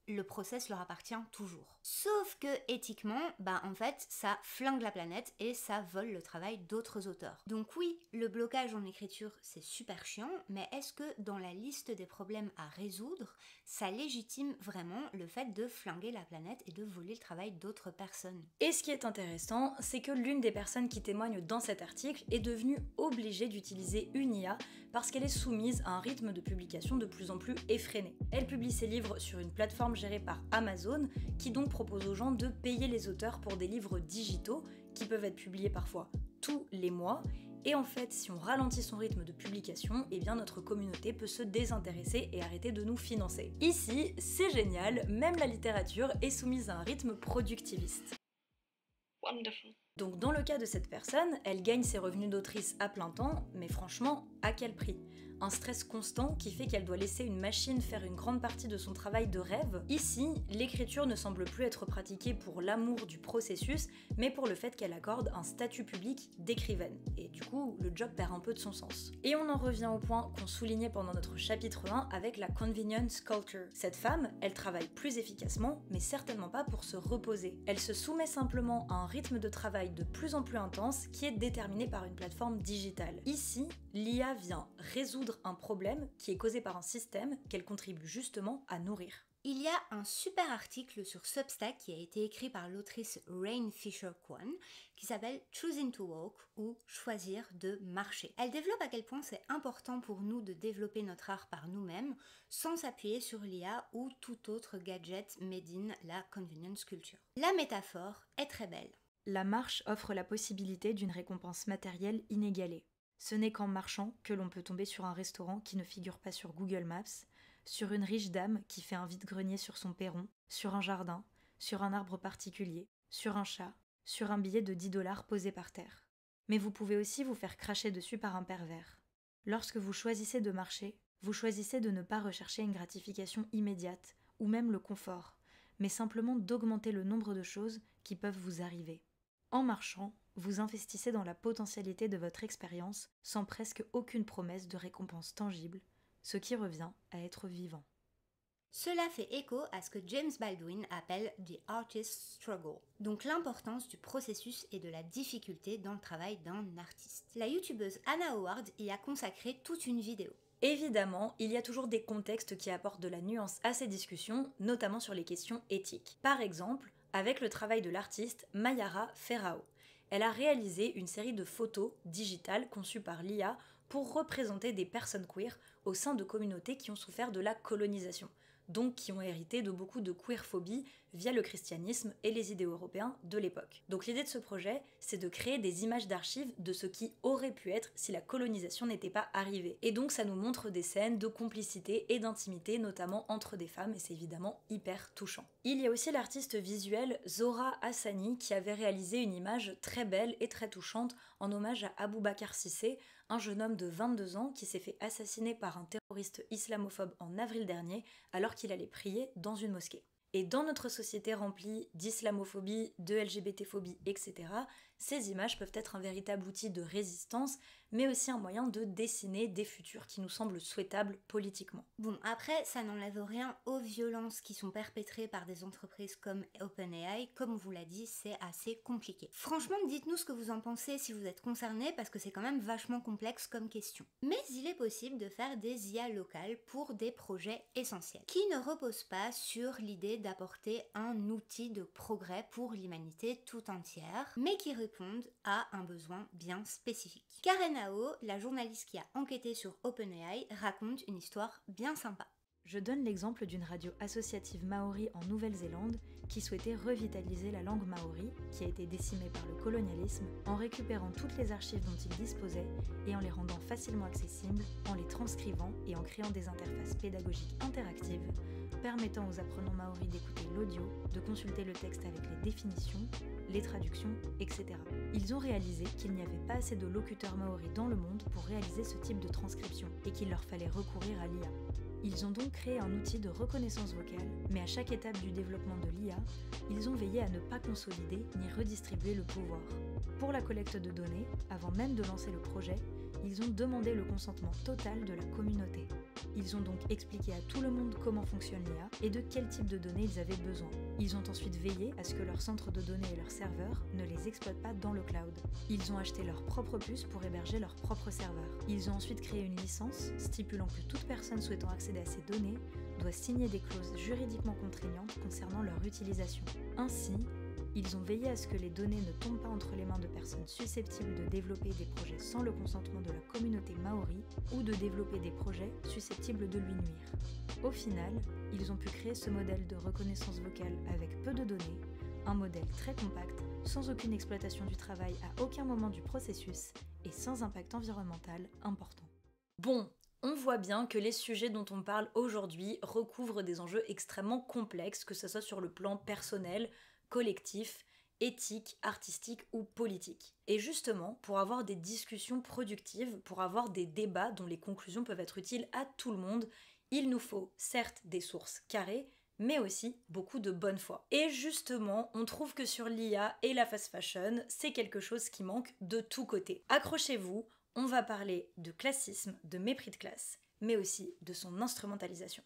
le process leur appartient toujours. Sauf que éthiquement, en fait, ça flingue la planète et ça vole le travail d'autres auteurs. Donc oui, le blocage en écriture, c'est super chiant, mais est-ce que dans la liste des problèmes à résoudre, ça légitime vraiment le fait de flinguer la planète et de voler le travail d'autres personnes? Et ce qui est intéressant, c'est que l'une des personnes qui témoigne dans cet article est devenue obligée d'utiliser une IA parce qu'elle est soumise à un rythme de publication de plus en plus effréné. Elle publie ses livres sur une plateforme gérée par Amazon, qui donc propose aux gens de payer les auteurs pour des livres digitaux, qui peuvent être publiés parfois tous les mois. Et en fait, si on ralentit son rythme de publication, eh bien notre communauté peut se désintéresser et arrêter de nous financer. Ici, c'est génial, même la littérature est soumise à un rythme productiviste. Wonderful. Donc dans le cas de cette personne, elle gagne ses revenus d'autrice à plein temps, mais franchement, à quel prix ? Un stress constant qui fait qu'elle doit laisser une machine faire une grande partie de son travail de rêve. Ici, l'écriture ne semble plus être pratiquée pour l'amour du processus, mais pour le fait qu'elle accorde un statut public d'écrivaine. Et du coup, le job perd un peu de son sens. Et on en revient au point qu'on soulignait pendant notre chapitre 1 avec la convenience culture. Cette femme, elle travaille plus efficacement, mais certainement pas pour se reposer. Elle se soumet simplement à un rythme de travail de plus en plus intense qui est déterminé par une plateforme digitale. Ici, l'IA vient résoudre un problème qui est causé par un système qu'elle contribue justement à nourrir. Il y a un super article sur Substack qui a été écrit par l'autrice Rain Fisher Kwan qui s'appelle Choosing to Walk ou Choisir de marcher. Elle développe à quel point c'est important pour nous de développer notre art par nous-mêmes sans s'appuyer sur l'IA ou tout autre gadget made in la convenience culture. La métaphore est très belle. La marche offre la possibilité d'une récompense matérielle inégalée. Ce n'est qu'en marchant que l'on peut tomber sur un restaurant qui ne figure pas sur Google Maps, sur une riche dame qui fait un vide-grenier sur son perron, sur un jardin, sur un arbre particulier, sur un chat, sur un billet de 10 $ posé par terre. Mais vous pouvez aussi vous faire cracher dessus par un pervers. Lorsque vous choisissez de marcher, vous choisissez de ne pas rechercher une gratification immédiate, ou même le confort, mais simplement d'augmenter le nombre de choses qui peuvent vous arriver. En marchant, vous investissez dans la potentialité de votre expérience sans presque aucune promesse de récompense tangible, ce qui revient à être vivant. Cela fait écho à ce que James Baldwin appelle « the artist's struggle », donc l'importance du processus et de la difficulté dans le travail d'un artiste. La youtubeuse Anna Howard y a consacré toute une vidéo. Évidemment, il y a toujours des contextes qui apportent de la nuance à ces discussions, notamment sur les questions éthiques. Par exemple, avec le travail de l'artiste Mayara Ferrao. Elle a réalisé une série de photos digitales conçues par l'IA pour représenter des personnes queer au sein de communautés qui ont souffert de la colonisation, donc qui ont hérité de beaucoup de queerphobie via le christianisme et les idéaux européens de l'époque. Donc l'idée de ce projet, c'est de créer des images d'archives de ce qui aurait pu être si la colonisation n'était pas arrivée. Et donc ça nous montre des scènes de complicité et d'intimité, notamment entre des femmes, et c'est évidemment hyper touchant. Il y a aussi l'artiste visuel Zora Hassani qui avait réalisé une image très belle et très touchante en hommage à Aboubacar Cissé, un jeune homme de 22 ans qui s'est fait assassiner par un terroriste islamophobe en avril dernier alors qu'il allait prier dans une mosquée. Et dans notre société remplie d'islamophobie, de LGBT-phobie, etc., Ces images peuvent être un véritable outil de résistance, mais aussi un moyen de dessiner des futurs qui nous semblent souhaitables politiquement. Bon, après, ça n'enlève rien aux violences qui sont perpétrées par des entreprises comme OpenAI. Comme on vous l'a dit, c'est assez compliqué. Franchement, dites-nous ce que vous en pensez si vous êtes concernés, parce que c'est quand même vachement complexe comme question. Mais il est possible de faire des IA locales pour des projets essentiels, qui ne reposent pas sur l'idée d'apporter un outil de progrès pour l'humanité tout entière, mais qui répondent à un besoin bien spécifique. Karen Ao, la journaliste qui a enquêté sur OpenAI, raconte une histoire bien sympa. Je donne l'exemple d'une radio associative maori en Nouvelle-Zélande qui souhaitait revitaliser la langue maori, qui a été décimée par le colonialisme, en récupérant toutes les archives dont ils disposaient et en les rendant facilement accessibles, en les transcrivant et en créant des interfaces pédagogiques interactives, permettant aux apprenants maoris d'écouter l'audio, de consulter le texte avec les définitions, les traductions, etc. Ils ont réalisé qu'il n'y avait pas assez de locuteurs maoris dans le monde pour réaliser ce type de transcription et qu'il leur fallait recourir à l'IA. Ils ont donc créé un outil de reconnaissance vocale, mais à chaque étape du développement de l'IA, ils ont veillé à ne pas consolider ni redistribuer le pouvoir. Pour la collecte de données, avant même de lancer le projet, ils ont demandé le consentement total de la communauté. Ils ont donc expliqué à tout le monde comment fonctionne l'IA et de quel type de données ils avaient besoin. Ils ont ensuite veillé à ce que leur centre de données et leurs serveurs ne les exploitent pas dans le cloud. Ils ont acheté leur propre puce pour héberger leur propre serveur. Ils ont ensuite créé une licence stipulant que toute personne souhaitant accéder à ces données doit signer des clauses juridiquement contraignantes concernant leur utilisation. Ainsi, ils ont veillé à ce que les données ne tombent pas entre les mains de personnes susceptibles de développer des projets sans le consentement de la communauté maori ou de développer des projets susceptibles de lui nuire. Au final, ils ont pu créer ce modèle de reconnaissance vocale avec peu de données, un modèle très compact, sans aucune exploitation du travail à aucun moment du processus et sans impact environnemental important. Bon, on voit bien que les sujets dont on parle aujourd'hui recouvrent des enjeux extrêmement complexes, que ce soit sur le plan personnel, collectif, éthique, artistique ou politique. Et justement, pour avoir des discussions productives, pour avoir des débats dont les conclusions peuvent être utiles à tout le monde, il nous faut certes des sources carrées, mais aussi beaucoup de bonne foi. Et justement, on trouve que sur l'IA et la fast fashion, c'est quelque chose qui manque de tous côtés. Accrochez-vous, on va parler de classisme, de mépris de classe, mais aussi de son instrumentalisation.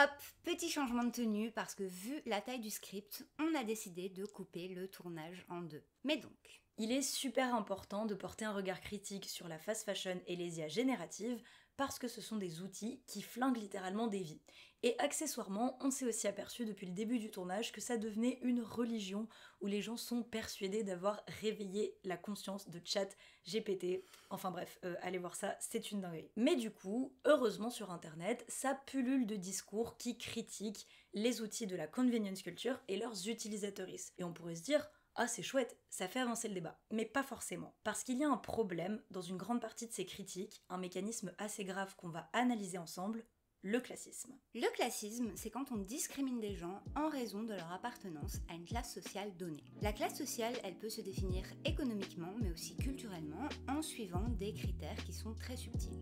Hop, petit changement de tenue parce que vu la taille du script, on a décidé de couper le tournage en deux. Mais donc, il est super important de porter un regard critique sur la fast fashion et les IA génératives parce que ce sont des outils qui flinguent littéralement des vies. Et accessoirement, on s'est aussi aperçu depuis le début du tournage que ça devenait une religion où les gens sont persuadés d'avoir réveillé la conscience de ChatGPT. Enfin bref, allez voir ça, c'est une dinguerie. Mais du coup, heureusement sur internet, ça pullule de discours qui critiquent les outils de la convenience culture et leurs utilisateuristes. Et on pourrait se dire, ah c'est chouette, ça fait avancer le débat. Mais pas forcément. Parce qu'il y a un problème dans une grande partie de ces critiques, un mécanisme assez grave qu'on va analyser ensemble, le classisme. Le classisme, c'est quand on discrimine des gens en raison de leur appartenance à une classe sociale donnée. La classe sociale, elle peut se définir économiquement, mais aussi culturellement, en suivant des critères qui sont très subtils.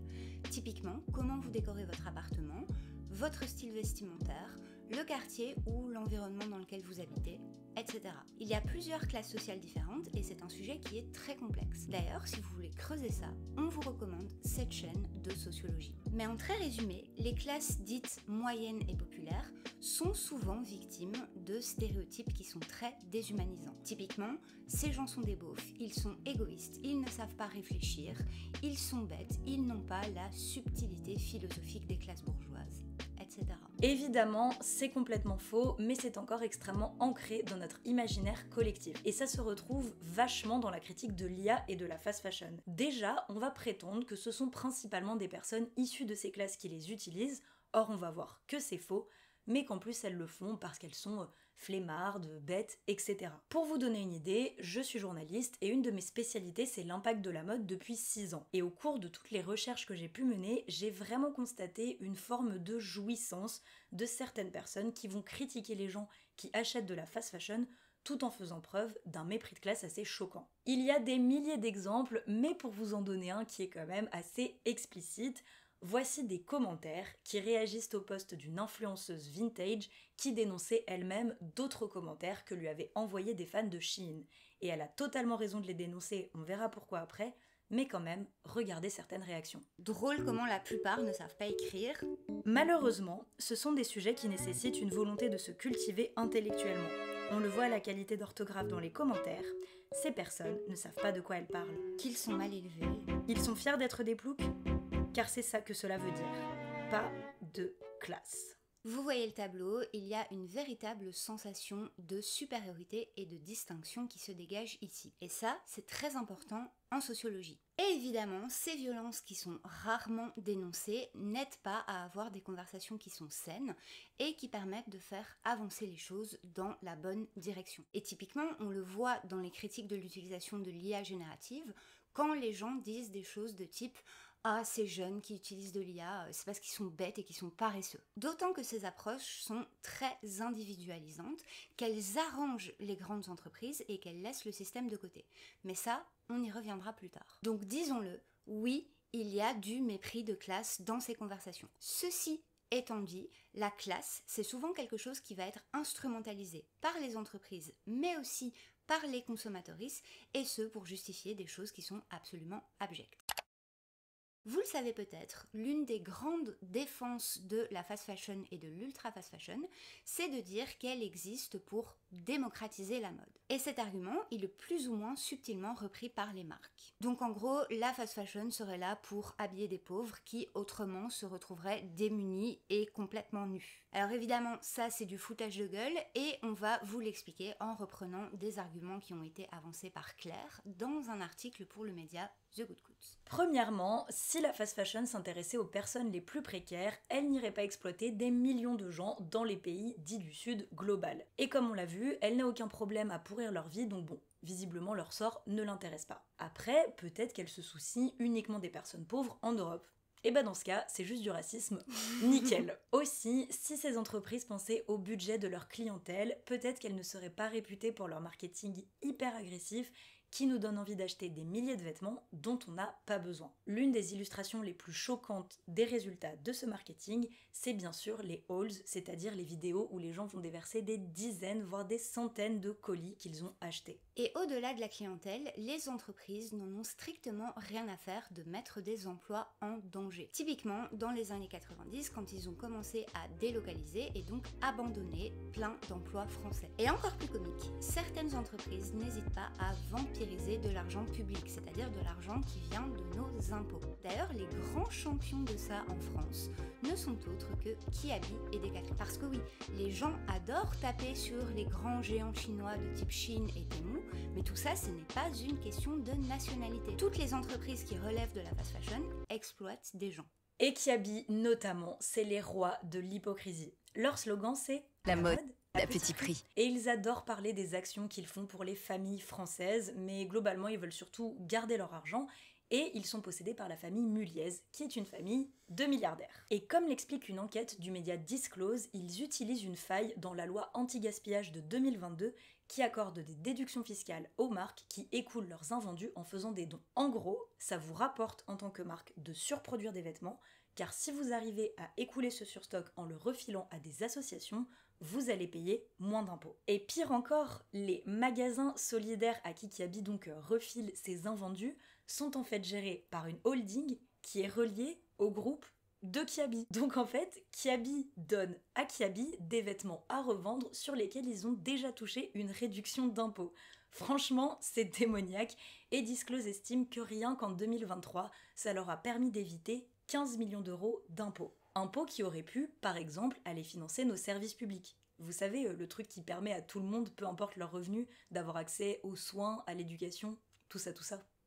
Typiquement, comment vous décorez votre appartement, votre style vestimentaire, le quartier ou l'environnement dans lequel vous habitez, etc. Il y a plusieurs classes sociales différentes et c'est un sujet qui est très complexe. D'ailleurs, si vous voulez creuser ça, on vous recommande cette chaîne de sociologie. Mais en très résumé, les classes dites moyennes et populaires sont souvent victimes de stéréotypes qui sont très déshumanisants. Typiquement, ces gens sont des beaufs, ils sont égoïstes, ils ne savent pas réfléchir, ils sont bêtes, ils n'ont pas la subtilité philosophique des classes bourgeoises, etc. Évidemment, c'est complètement faux, mais c'est encore extrêmement ancré dans notre imaginaire collectif. Et ça se retrouve vachement dans la critique de l'IA et de la fast fashion. Déjà, on va prétendre que ce sont principalement des personnes issues de ces classes qui les utilisent, or on va voir que c'est faux, mais qu'en plus elles le font parce qu'elles sont flemmardes, bêtes, etc. Pour vous donner une idée, je suis journaliste et une de mes spécialités c'est l'impact de la mode depuis 6 ans. Et au cours de toutes les recherches que j'ai pu mener, j'ai vraiment constaté une forme de jouissance de certaines personnes qui vont critiquer les gens qui achètent de la fast fashion tout en faisant preuve d'un mépris de classe assez choquant. Il y a des milliers d'exemples, mais pour vous en donner un qui est quand même assez explicite, Voici des commentaires qui réagissent au post d'une influenceuse vintage qui dénonçait elle-même d'autres commentaires que lui avaient envoyés des fans de Shein. Et elle a totalement raison de les dénoncer, on verra pourquoi après, mais quand même, regardez certaines réactions. Drôle comment la plupart ne savent pas écrire. Malheureusement, ce sont des sujets qui nécessitent une volonté de se cultiver intellectuellement. On le voit à la qualité d'orthographe dans les commentaires. Ces personnes ne savent pas de quoi elles parlent. Qu'ils sont mal élevés. Ils sont fiers d'être des ploucs, car c'est ça que cela veut dire. Pas de classe. Vous voyez le tableau, il y a une véritable sensation de supériorité et de distinction qui se dégage ici. Et ça, c'est très important en sociologie. Et évidemment, ces violences qui sont rarement dénoncées n'aident pas à avoir des conversations qui sont saines et qui permettent de faire avancer les choses dans la bonne direction. Et typiquement, on le voit dans les critiques de l'utilisation de l'IA générative, quand les gens disent des choses de type « Ah, ces jeunes qui utilisent de l'IA, c'est parce qu'ils sont bêtes et qu'ils sont paresseux ». D'autant que ces approches sont très individualisantes, qu'elles arrangent les grandes entreprises et qu'elles laissent le système de côté. Mais ça, on y reviendra plus tard. Donc disons-le, oui, il y a du mépris de classe dans ces conversations. Ceci étant dit, la classe, c'est souvent quelque chose qui va être instrumentalisé par les entreprises, mais aussi par les consommatrices, et ce pour justifier des choses qui sont absolument abjectes. Vous le savez peut-être, l'une des grandes défenses de la fast fashion et de l'ultra fast fashion, c'est de dire qu'elle existe pour démocratiser la mode. Et cet argument, il est plus ou moins subtilement repris par les marques. Donc en gros, la fast fashion serait là pour habiller des pauvres qui autrement se retrouveraient démunis et complètement nus. Alors évidemment, ça c'est du foutage de gueule et on va vous l'expliquer en reprenant des arguments qui ont été avancés par Claire dans un article pour le média The Good Goods. Premièrement, si la fast fashion s'intéressait aux personnes les plus précaires, elle n'irait pas exploiter des millions de gens dans les pays dits du Sud global. Et comme on l'a vu, elle n'a aucun problème à pourrir leur vie, donc bon, visiblement leur sort ne l'intéresse pas. Après, peut-être qu'elle se soucie uniquement des personnes pauvres en Europe. Et bah dans ce cas, c'est juste du racisme, nickel. Aussi, si ces entreprises pensaient au budget de leur clientèle, peut-être qu'elles ne seraient pas réputées pour leur marketing hyper agressif qui nous donne envie d'acheter des milliers de vêtements dont on n'a pas besoin. L'une des illustrations les plus choquantes des résultats de ce marketing, c'est bien sûr les hauls, c'est-à-dire les vidéos où les gens vont déverser des dizaines, voire des centaines de colis qu'ils ont achetés. Et au-delà de la clientèle, les entreprises n'en ont strictement rien à faire de mettre des emplois en danger. Typiquement, dans les années 90, quand ils ont commencé à délocaliser et donc abandonner plein d'emplois français. Et encore plus comique, certaines entreprises n'hésitent pas à vampiriser de l'argent public, c'est-à-dire de l'argent qui vient de nos impôts. D'ailleurs, les grands champions de ça en France ne sont autres que Kiabi et Decathlon. Parce que oui, les gens adorent taper sur les grands géants chinois de type Shein et Temu, mais tout ça, ce n'est pas une question de nationalité. Toutes les entreprises qui relèvent de la fast fashion exploitent des gens. Et Kiabi, notamment, c'est les rois de l'hypocrisie. Leur slogan, c'est « La mode à petit prix ». Et ils adorent parler des actions qu'ils font pour les familles françaises, mais globalement, ils veulent surtout garder leur argent, et ils sont possédés par la famille Muliez, qui est une famille de milliardaires. Et comme l'explique une enquête du média Disclose, ils utilisent une faille dans la loi anti-gaspillage de 2022 qui accorde des déductions fiscales aux marques qui écoulent leurs invendus en faisant des dons. En gros, ça vous rapporte en tant que marque de surproduire des vêtements, car si vous arrivez à écouler ce surstock en le refilant à des associations, vous allez payer moins d'impôts. Et pire encore, les magasins solidaires à qui Kiabi donc refile ses invendus sont en fait gérés par une holding qui est reliée au groupe de Kiabi. Donc en fait, Kiabi donne à Kiabi des vêtements à revendre sur lesquels ils ont déjà touché une réduction d'impôts. Franchement, c'est démoniaque et Disclose estime que rien qu'en 2023, ça leur a permis d'éviter 15 millions d'euros d'impôts. Impôts qui auraient pu, par exemple, aller financer nos services publics. Vous savez, le truc qui permet à tout le monde, peu importe leur revenu, d'avoir accès aux soins, à l'éducation, tout ça.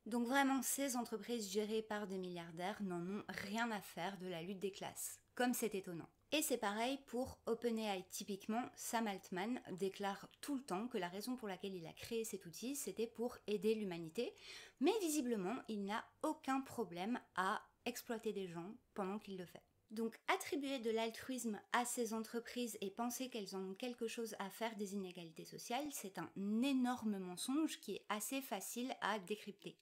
Donc vraiment, ces entreprises gérées par des milliardaires n'en ont rien à faire de la lutte des classes. Comme c'est étonnant. Et c'est pareil pour OpenAI. Typiquement, Sam Altman déclare tout le temps que la raison pour laquelle il a créé cet outil, c'était pour aider l'humanité. Mais visiblement, il n'a aucun problème à exploiter des gens pendant qu'il le fait. Donc attribuer de l'altruisme à ces entreprises et penser qu'elles ont quelque chose à faire des inégalités sociales, c'est un énorme mensonge qui est assez facile à décrypter.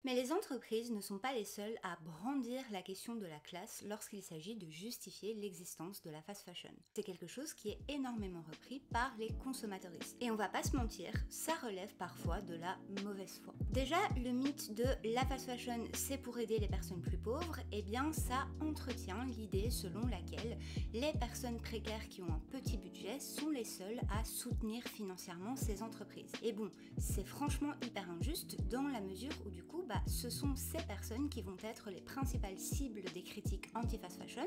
Mais les entreprises ne sont pas les seules à brandir la question de la classe lorsqu'il s'agit de justifier l'existence de la fast fashion. C'est quelque chose qui est énormément repris par les consommateuristes. Et on va pas se mentir, ça relève parfois de la mauvaise foi. Déjà, le mythe de la fast fashion c'est pour aider les personnes plus pauvres, eh bien ça entretient l'idée selon laquelle les personnes précaires qui ont un petit budget sont les seules à soutenir financièrement ces entreprises. Et bon, c'est franchement hyper injuste dans la mesure où du coup, ce sont ces personnes qui vont être les principales cibles des critiques anti-fast fashion,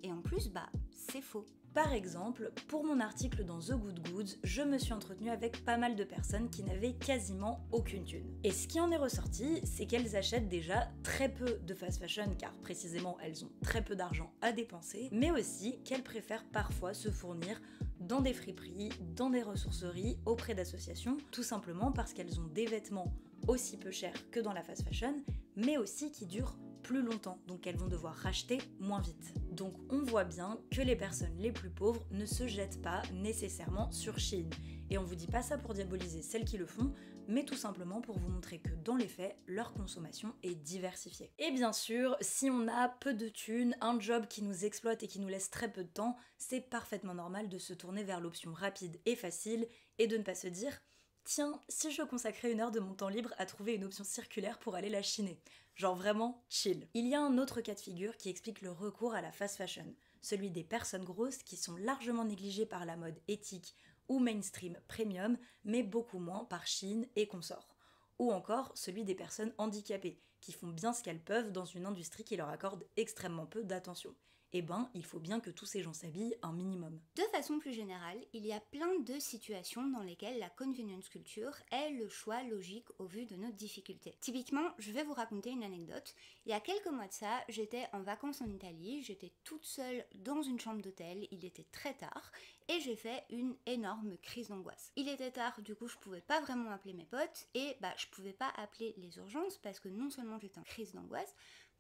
et en plus, c'est faux. Par exemple, pour mon article dans The Good Goods, je me suis entretenue avec pas mal de personnes qui n'avaient quasiment aucune thune. Et ce qui en est ressorti, c'est qu'elles achètent déjà très peu de fast fashion car précisément elles ont très peu d'argent à dépenser, mais aussi qu'elles préfèrent parfois se fournir dans des friperies, dans des ressourceries, auprès d'associations, tout simplement parce qu'elles ont des vêtements aussi peu chers que dans la fast fashion, mais aussi qui durent plus longtemps, donc elles vont devoir racheter moins vite. Donc on voit bien que les personnes les plus pauvres ne se jettent pas nécessairement sur Shein. Et on vous dit pas ça pour diaboliser celles qui le font, mais tout simplement pour vous montrer que dans les faits, leur consommation est diversifiée. Et bien sûr, si on a peu de thunes, un job qui nous exploite et qui nous laisse très peu de temps, c'est parfaitement normal de se tourner vers l'option rapide et facile et de ne pas se dire « Tiens, si je consacrais 1 heure de mon temps libre à trouver une option circulaire pour aller la chiner ?» Genre vraiment chill. Il y a un autre cas de figure qui explique le recours à la fast fashion, celui des personnes grosses qui sont largement négligées par la mode éthique ou mainstream premium, mais beaucoup moins par Shein et consorts. Ou encore celui des personnes handicapées, qui font bien ce qu'elles peuvent dans une industrie qui leur accorde extrêmement peu d'attention. Eh ben, il faut bien que tous ces gens s'habillent un minimum. De façon plus générale, il y a plein de situations dans lesquelles la convenience culture est le choix logique au vu de nos difficultés. Typiquement, je vais vous raconter une anecdote. Il y a quelques mois de ça, j'étais en vacances en Italie, j'étais toute seule dans une chambre d'hôtel, il était très tard, et j'ai fait une énorme crise d'angoisse. Il était tard, du coup je pouvais pas vraiment appeler mes potes, et je pouvais pas appeler les urgences parce que non seulement j'étais en crise d'angoisse,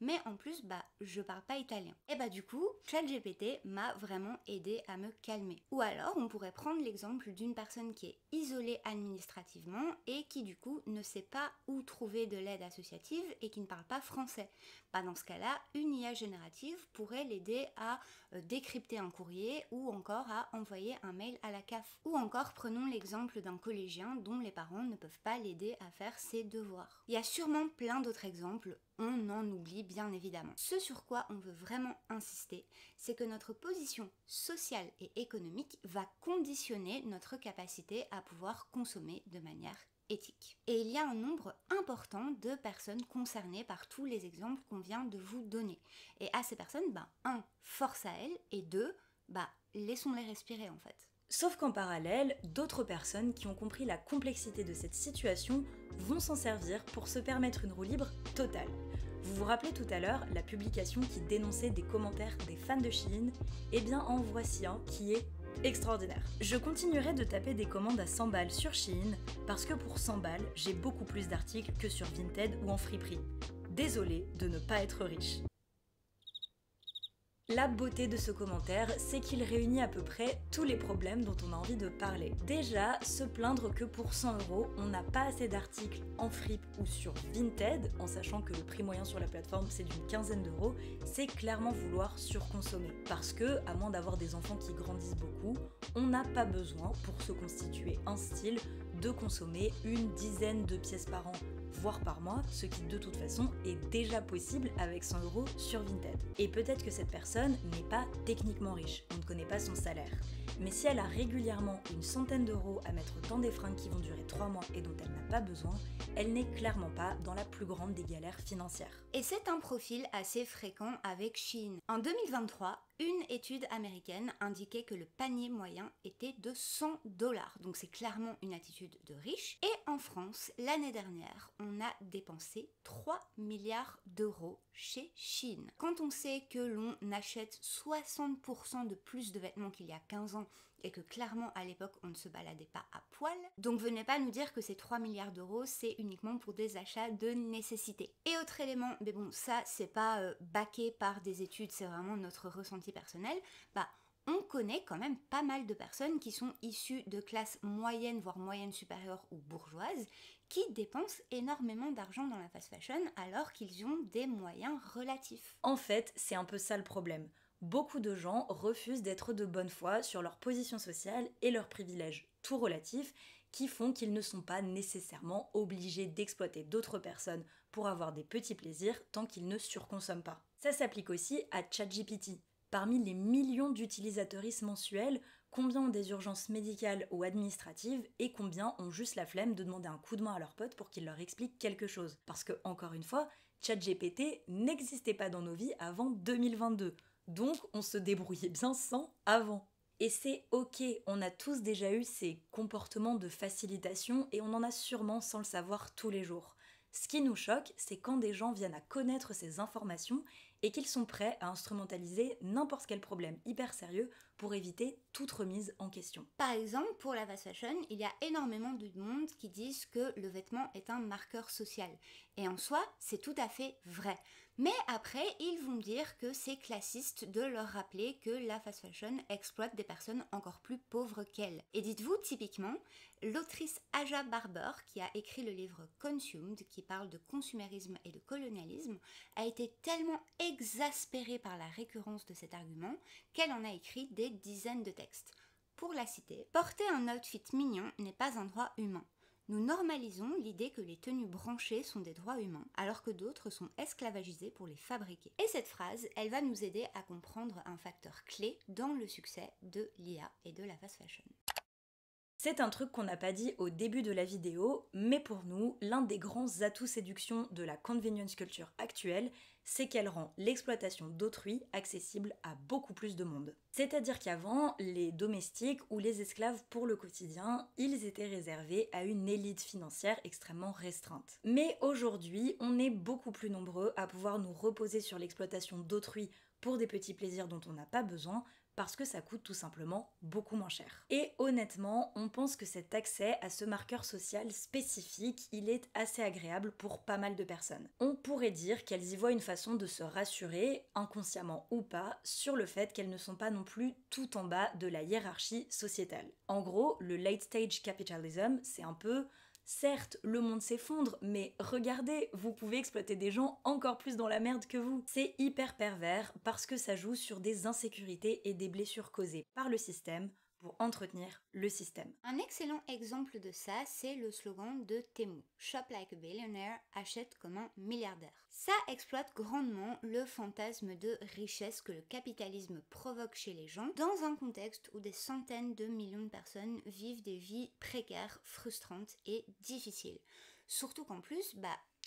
mais en plus, je parle pas italien. Et du coup, ChatGPT m'a vraiment aidé à me calmer. Ou alors, on pourrait prendre l'exemple d'une personne qui est isolée administrativement et qui du coup ne sait pas où trouver de l'aide associative et qui ne parle pas français. Dans ce cas-là, une IA générative pourrait l'aider à décrypter un courrier ou encore à envoyer un mail à la CAF. Ou encore, prenons l'exemple d'un collégien dont les parents ne peuvent pas l'aider à faire ses devoirs. Il y a sûrement plein d'autres exemples, on en oublie bien évidemment. Ce sur quoi on veut vraiment insister, c'est que notre position sociale et économique va conditionner notre capacité à pouvoir consommer de manière éthique. Et il y a un nombre important de personnes concernées par tous les exemples qu'on vient de vous donner. Et à ces personnes, 1, force à elles, et 2, laissons-les respirer en fait. Sauf qu'en parallèle, d'autres personnes qui ont compris la complexité de cette situation vont s'en servir pour se permettre une roue libre totale. Vous vous rappelez tout à l'heure la publication qui dénonçait des commentaires des fans de Shein? Eh bien en voici un qui est extraordinaire. Je continuerai de taper des commandes à 100 balles sur Shein parce que pour 100 balles, j'ai beaucoup plus d'articles que sur Vinted ou en friperie. Désolée de ne pas être riche. La beauté de ce commentaire, c'est qu'il réunit à peu près tous les problèmes dont on a envie de parler. Déjà, se plaindre que pour 100 €, on n'a pas assez d'articles en fripe ou sur Vinted, en sachant que le prix moyen sur la plateforme c'est d'une quinzaine d'euros, c'est clairement vouloir surconsommer. Parce que, à moins d'avoir des enfants qui grandissent beaucoup, on n'a pas besoin, pour se constituer un style, de consommer une dizaine de pièces par an, voire par mois, ce qui de toute façon est déjà possible avec 100 € sur Vinted. Et peut-être que cette personne n'est pas techniquement riche, on ne connaît pas son salaire. Mais si elle a régulièrement une centaine d'euros à mettre dans des fringues qui vont durer 3 mois et dont elle n'a pas besoin, elle n'est clairement pas dans la plus grande des galères financières. Et c'est un profil assez fréquent avec Shein. En 2023, une étude américaine indiquait que le panier moyen était de 100 $, donc c'est clairement une attitude de riche. Et en France, l'année dernière, on a dépensé 3 milliards d'euros chez Shein. Quand on sait que l'on achète 60% de plus de vêtements qu'il y a 15 ans et que clairement à l'époque on ne se baladait pas à poil, donc venez pas nous dire que ces 3 milliards d'euros c'est uniquement pour des achats de nécessité. Et autre élément, mais bon ça c'est pas backé par des études, c'est vraiment notre ressenti personnel, on connaît quand même pas mal de personnes qui sont issues de classes moyennes, voire moyennes supérieures ou bourgeoises, qui dépensent énormément d'argent dans la fast fashion alors qu'ils ont des moyens relatifs. En fait, c'est un peu ça le problème. Beaucoup de gens refusent d'être de bonne foi sur leur position sociale et leurs privilèges, tout relatifs, qui font qu'ils ne sont pas nécessairement obligés d'exploiter d'autres personnes pour avoir des petits plaisirs tant qu'ils ne surconsomment pas. Ça s'applique aussi à ChatGPT. Parmi les millions d'utilisateuristes mensuels, combien ont des urgences médicales ou administratives et combien ont juste la flemme de demander un coup de main à leur pote pour qu'il leur explique quelque chose. Parce que, encore une fois, ChatGPT n'existait pas dans nos vies avant 2022. Donc on se débrouillait bien sans avant. Et c'est ok, on a tous déjà eu ces comportements de facilitation et on en a sûrement sans le savoir tous les jours. Ce qui nous choque, c'est quand des gens viennent à connaître ces informations et qu'ils sont prêts à instrumentaliser n'importe quel problème hyper sérieux pour éviter toute remise en question. Par exemple, pour la fast fashion, il y a énormément de monde qui disent que le vêtement est un marqueur social. Et en soi, c'est tout à fait vrai. Mais après, ils vont dire que c'est classiste de leur rappeler que la fast fashion exploite des personnes encore plus pauvres qu'elles. Et dites-vous, typiquement, l'autrice Aja Barber, qui a écrit le livre Consumed, qui parle de consumérisme et de colonialisme, a été tellement exaspérée par la récurrence de cet argument qu'elle en a écrit des dizaines de textes. Pour la citer, « Porter un outfit mignon n'est pas un droit humain. Nous normalisons l'idée que les tenues branchées sont des droits humains, alors que d'autres sont esclavagisés pour les fabriquer. » Et cette phrase, elle va nous aider à comprendre un facteur clé dans le succès de l'IA et de la fast fashion. C'est un truc qu'on n'a pas dit au début de la vidéo, mais pour nous, l'un des grands atouts séduction de la convenience culture actuelle, c'est qu'elle rend l'exploitation d'autrui accessible à beaucoup plus de monde. C'est-à-dire qu'avant, les domestiques ou les esclaves pour le quotidien, ils étaient réservés à une élite financière extrêmement restreinte. Mais aujourd'hui, on est beaucoup plus nombreux à pouvoir nous reposer sur l'exploitation d'autrui pour des petits plaisirs dont on n'a pas besoin, parce que ça coûte tout simplement beaucoup moins cher. Et honnêtement, on pense que cet accès à ce marqueur social spécifique, il est assez agréable pour pas mal de personnes. On pourrait dire qu'elles y voient une façon de se rassurer, inconsciemment ou pas, sur le fait qu'elles ne sont pas non plus tout en bas de la hiérarchie sociétale. En gros, le late stage capitalism, c'est un peu... Certes, le monde s'effondre, mais regardez, vous pouvez exploiter des gens encore plus dans la merde que vous. C'est hyper pervers parce que ça joue sur des insécurités et des blessures causées par le système pour entretenir le système. Un excellent exemple de ça, c'est le slogan de Temu. Shop like a billionaire, achète comme un milliardaire. Ça exploite grandement le fantasme de richesse que le capitalisme provoque chez les gens dans un contexte où des centaines de millions de personnes vivent des vies précaires, frustrantes et difficiles. Surtout qu'en plus,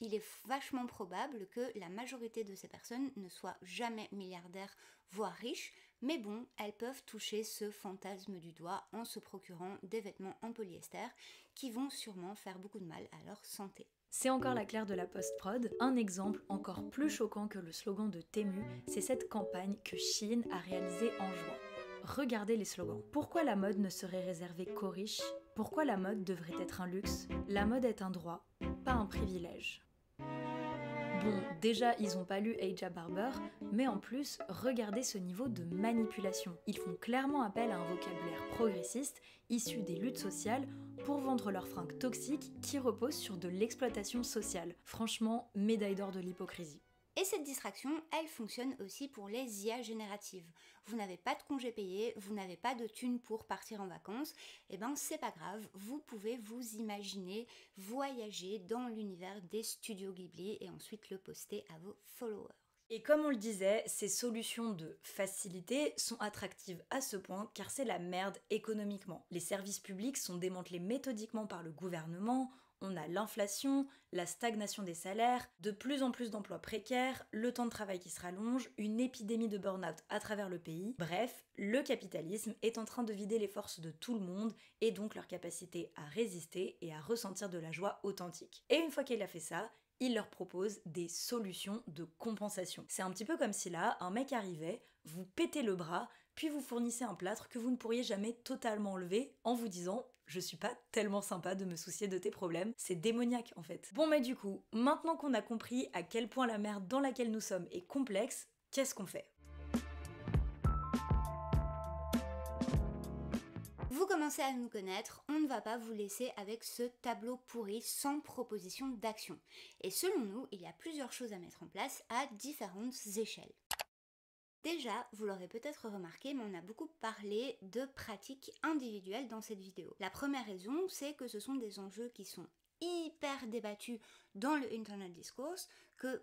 il est vachement probable que la majorité de ces personnes ne soient jamais milliardaires, voire riches, mais bon, elles peuvent toucher ce fantasme du doigt en se procurant des vêtements en polyester qui vont sûrement faire beaucoup de mal à leur santé. C'est encore la Claire de la post-prod. Un exemple encore plus choquant que le slogan de Temu, c'est cette campagne que Shein a réalisée en juin. Regardez les slogans. Pourquoi la mode ne serait réservée qu'aux riches ? Pourquoi la mode devrait être un luxe ? La mode est un droit, pas un privilège. Bon, déjà, ils ont pas lu Aja Barber, mais en plus, regardez ce niveau de manipulation. Ils font clairement appel à un vocabulaire progressiste, issu des luttes sociales, pour vendre leurs fringues toxiques qui reposent sur de l'exploitation sociale. Franchement, médaille d'or de l'hypocrisie. Et cette distraction, elle fonctionne aussi pour les IA génératives. Vous n'avez pas de congé payé, vous n'avez pas de thunes pour partir en vacances, et ben c'est pas grave, vous pouvez vous imaginer voyager dans l'univers des studios Ghibli et ensuite le poster à vos followers. Et comme on le disait, ces solutions de facilité sont attractives à ce point car c'est la merde économiquement. Les services publics sont démantelés méthodiquement par le gouvernement, on a l'inflation, la stagnation des salaires, de plus en plus d'emplois précaires, le temps de travail qui se rallonge, une épidémie de burn-out à travers le pays. Bref, le capitalisme est en train de vider les forces de tout le monde et donc leur capacité à résister et à ressentir de la joie authentique. Et une fois qu'il a fait ça, il leur propose des solutions de compensation. C'est un petit peu comme si là, un mec arrivait, vous pétez le bras, puis vous fournissez un plâtre que vous ne pourriez jamais totalement enlever en vous disant « Je suis pas tellement sympa de me soucier de tes problèmes, c'est démoniaque en fait ». Bon mais du coup, maintenant qu'on a compris à quel point la merde dans laquelle nous sommes est complexe, qu'est-ce qu'on fait ? Vous commencez à nous connaître, on ne va pas vous laisser avec ce tableau pourri sans proposition d'action. Et selon nous, il y a plusieurs choses à mettre en place à différentes échelles. Déjà, vous l'aurez peut-être remarqué, mais on a beaucoup parlé de pratiques individuelles dans cette vidéo. La première raison, c'est que ce sont des enjeux qui sont hyper débattus dans le Internet Discourse, que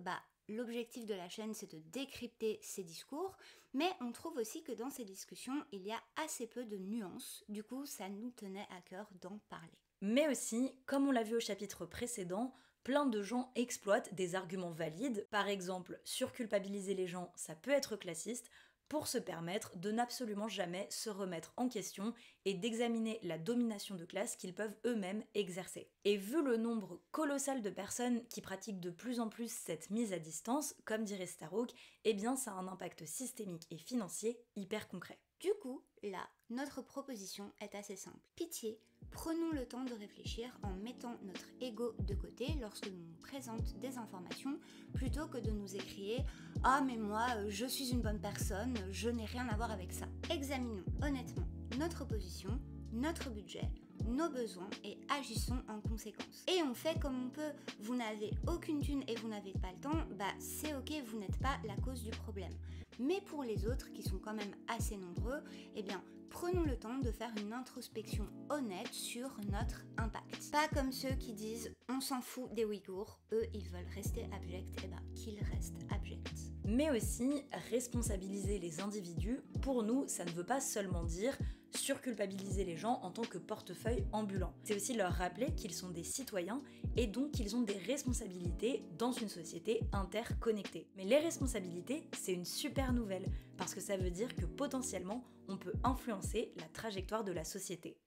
l'objectif de la chaîne c'est de décrypter ces discours, mais on trouve aussi que dans ces discussions, il y a assez peu de nuances, du coup ça nous tenait à cœur d'en parler. Mais aussi, comme on l'a vu au chapitre précédent, plein de gens exploitent des arguments valides, par exemple surculpabiliser les gens, ça peut être classiste, pour se permettre de n'absolument jamais se remettre en question et d'examiner la domination de classe qu'ils peuvent eux-mêmes exercer. Et vu le nombre colossal de personnes qui pratiquent de plus en plus cette mise à distance, comme dirait Starouk, eh bien ça a un impact systémique et financier hyper concret. Du coup, là, notre proposition est assez simple. Pitié, prenons le temps de réfléchir en mettant notre ego de côté lorsque l'on nous présente des informations, plutôt que de nous écrier « Ah mais moi, je suis une bonne personne, je n'ai rien à voir avec ça ». Examinons honnêtement notre position, notre budget, nos besoins et agissons en conséquence. Et on fait comme on peut. Vous n'avez aucune thune et vous n'avez pas le temps, c'est ok, vous n'êtes pas la cause du problème. Mais pour les autres, qui sont quand même assez nombreux, eh bien, prenons le temps de faire une introspection honnête sur notre impact. Pas comme ceux qui disent « on s'en fout des Ouïghours », eux ils veulent rester abjects, qu'ils restent abjects. Mais aussi, responsabiliser les individus, pour nous, ça ne veut pas seulement dire surculpabiliser les gens en tant que portefeuille ambulant. C'est aussi leur rappeler qu'ils sont des citoyens et donc qu'ils ont des responsabilités dans une société interconnectée. Mais les responsabilités, c'est une super nouvelle, parce que ça veut dire que potentiellement, on peut influencer la trajectoire de la société.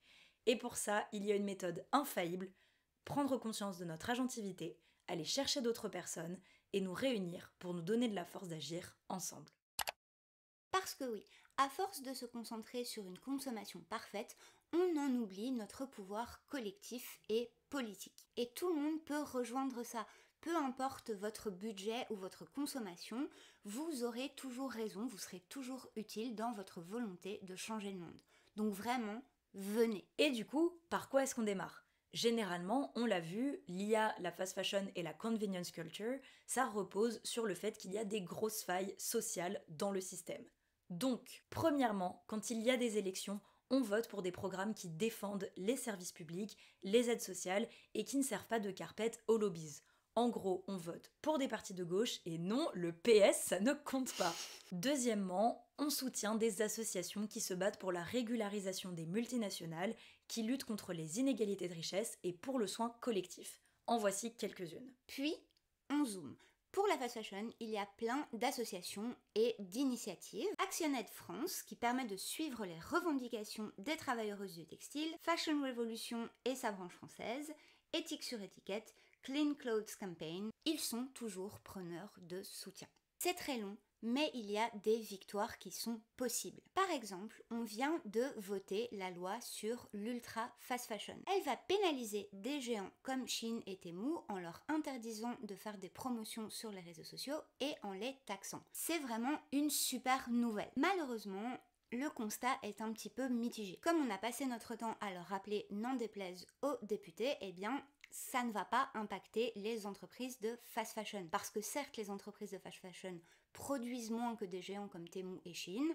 Et pour ça, il y a une méthode infaillible, prendre conscience de notre agentivité, aller chercher d'autres personnes et nous réunir pour nous donner de la force d'agir ensemble. Parce que oui, à force de se concentrer sur une consommation parfaite, on en oublie notre pouvoir collectif et politique. Et tout le monde peut rejoindre ça. Peu importe votre budget ou votre consommation, vous aurez toujours raison, vous serez toujours utile dans votre volonté de changer le monde. Donc vraiment, venez. Et du coup, par quoi est-ce qu'on démarre ? Généralement, on l'a vu, l'IA, la fast fashion et la convenience culture, ça repose sur le fait qu'il y a des grosses failles sociales dans le système. Donc, premièrement, quand il y a des élections, on vote pour des programmes qui défendent les services publics, les aides sociales et qui ne servent pas de carpette aux lobbies. En gros, on vote pour des partis de gauche et non, le PS, ça ne compte pas. Deuxièmement, on soutient des associations qui se battent pour la régularisation des multinationales, qui luttent contre les inégalités de richesse et pour le soin collectif. En voici quelques-unes. Puis, on zoome. Pour la fast fashion, il y a plein d'associations et d'initiatives. ActionAid France, qui permet de suivre les revendications des travailleuses du textile, Fashion Revolution et sa branche française, Éthique sur étiquette, Clean Clothes Campaign, ils sont toujours preneurs de soutien. C'est très long, mais il y a des victoires qui sont possibles. Par exemple, on vient de voter la loi sur l'ultra fast fashion. Elle va pénaliser des géants comme Shein et Temu en leur interdisant de faire des promotions sur les réseaux sociaux et en les taxant. C'est vraiment une super nouvelle. Malheureusement, le constat est un petit peu mitigé. Comme on a passé notre temps à leur rappeler n'en déplaise aux députés, eh bien, ça ne va pas impacter les entreprises de fast fashion. Parce que certes, les entreprises de fast fashion produisent moins que des géants comme Temu et Shein,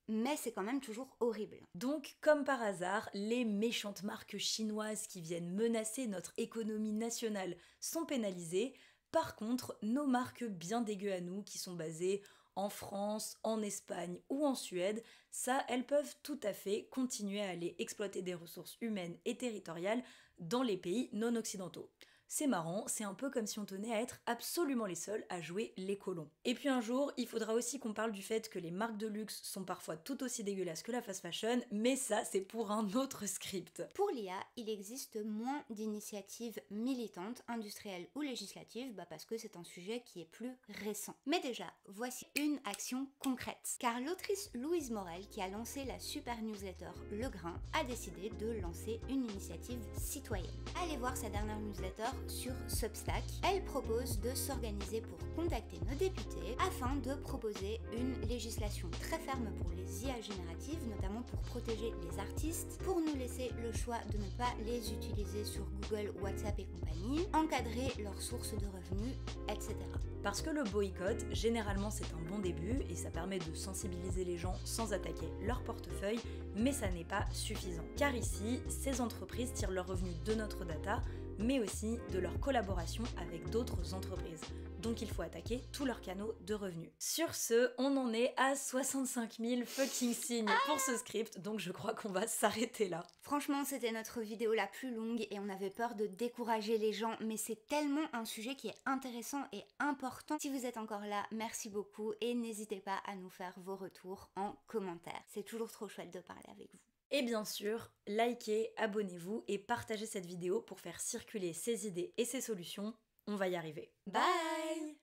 mais c'est quand même toujours horrible. Donc, comme par hasard, les méchantes marques chinoises qui viennent menacer notre économie nationale sont pénalisées. Par contre, nos marques bien dégueu à nous, qui sont basées en France, en Espagne ou en Suède, ça, elles peuvent tout à fait continuer à aller exploiter des ressources humaines et territoriales dans les pays non occidentaux. C'est marrant, c'est un peu comme si on tenait à être absolument les seuls à jouer les colons. Et puis un jour, il faudra aussi qu'on parle du fait que les marques de luxe sont parfois tout aussi dégueulasses que la fast fashion, mais ça, c'est pour un autre script. Pour l'IA, il existe moins d'initiatives militantes, industrielles ou législatives, parce que c'est un sujet qui est plus récent. Mais déjà, voici une action concrète. Car l'autrice Louise Morel, qui a lancé la super newsletter Le Grain, a décidé de lancer une initiative citoyenne. Allez voir sa dernière newsletter sur Substack. Elle propose de s'organiser pour contacter nos députés afin de proposer une législation très ferme pour les IA génératives, notamment pour protéger les artistes, pour nous laisser le choix de ne pas les utiliser sur Google, WhatsApp et compagnie, encadrer leurs sources de revenus, etc. Parce que le boycott, généralement c'est un bon début et ça permet de sensibiliser les gens sans attaquer leur portefeuille, mais ça n'est pas suffisant. Car ici, ces entreprises tirent leurs revenus de notre data, mais aussi de leur collaboration avec d'autres entreprises. Donc il faut attaquer tous leurs canaux de revenus. Sur ce, on en est à 65 000 fucking signes pour ce script, donc je crois qu'on va s'arrêter là. Franchement, c'était notre vidéo la plus longue et on avait peur de décourager les gens, mais c'est tellement un sujet qui est intéressant et important. Si vous êtes encore là, merci beaucoup et n'hésitez pas à nous faire vos retours en commentaire. C'est toujours trop chouette de parler avec vous. Et bien sûr, likez, abonnez-vous et partagez cette vidéo pour faire circuler ces idées et ces solutions. On va y arriver. Bye!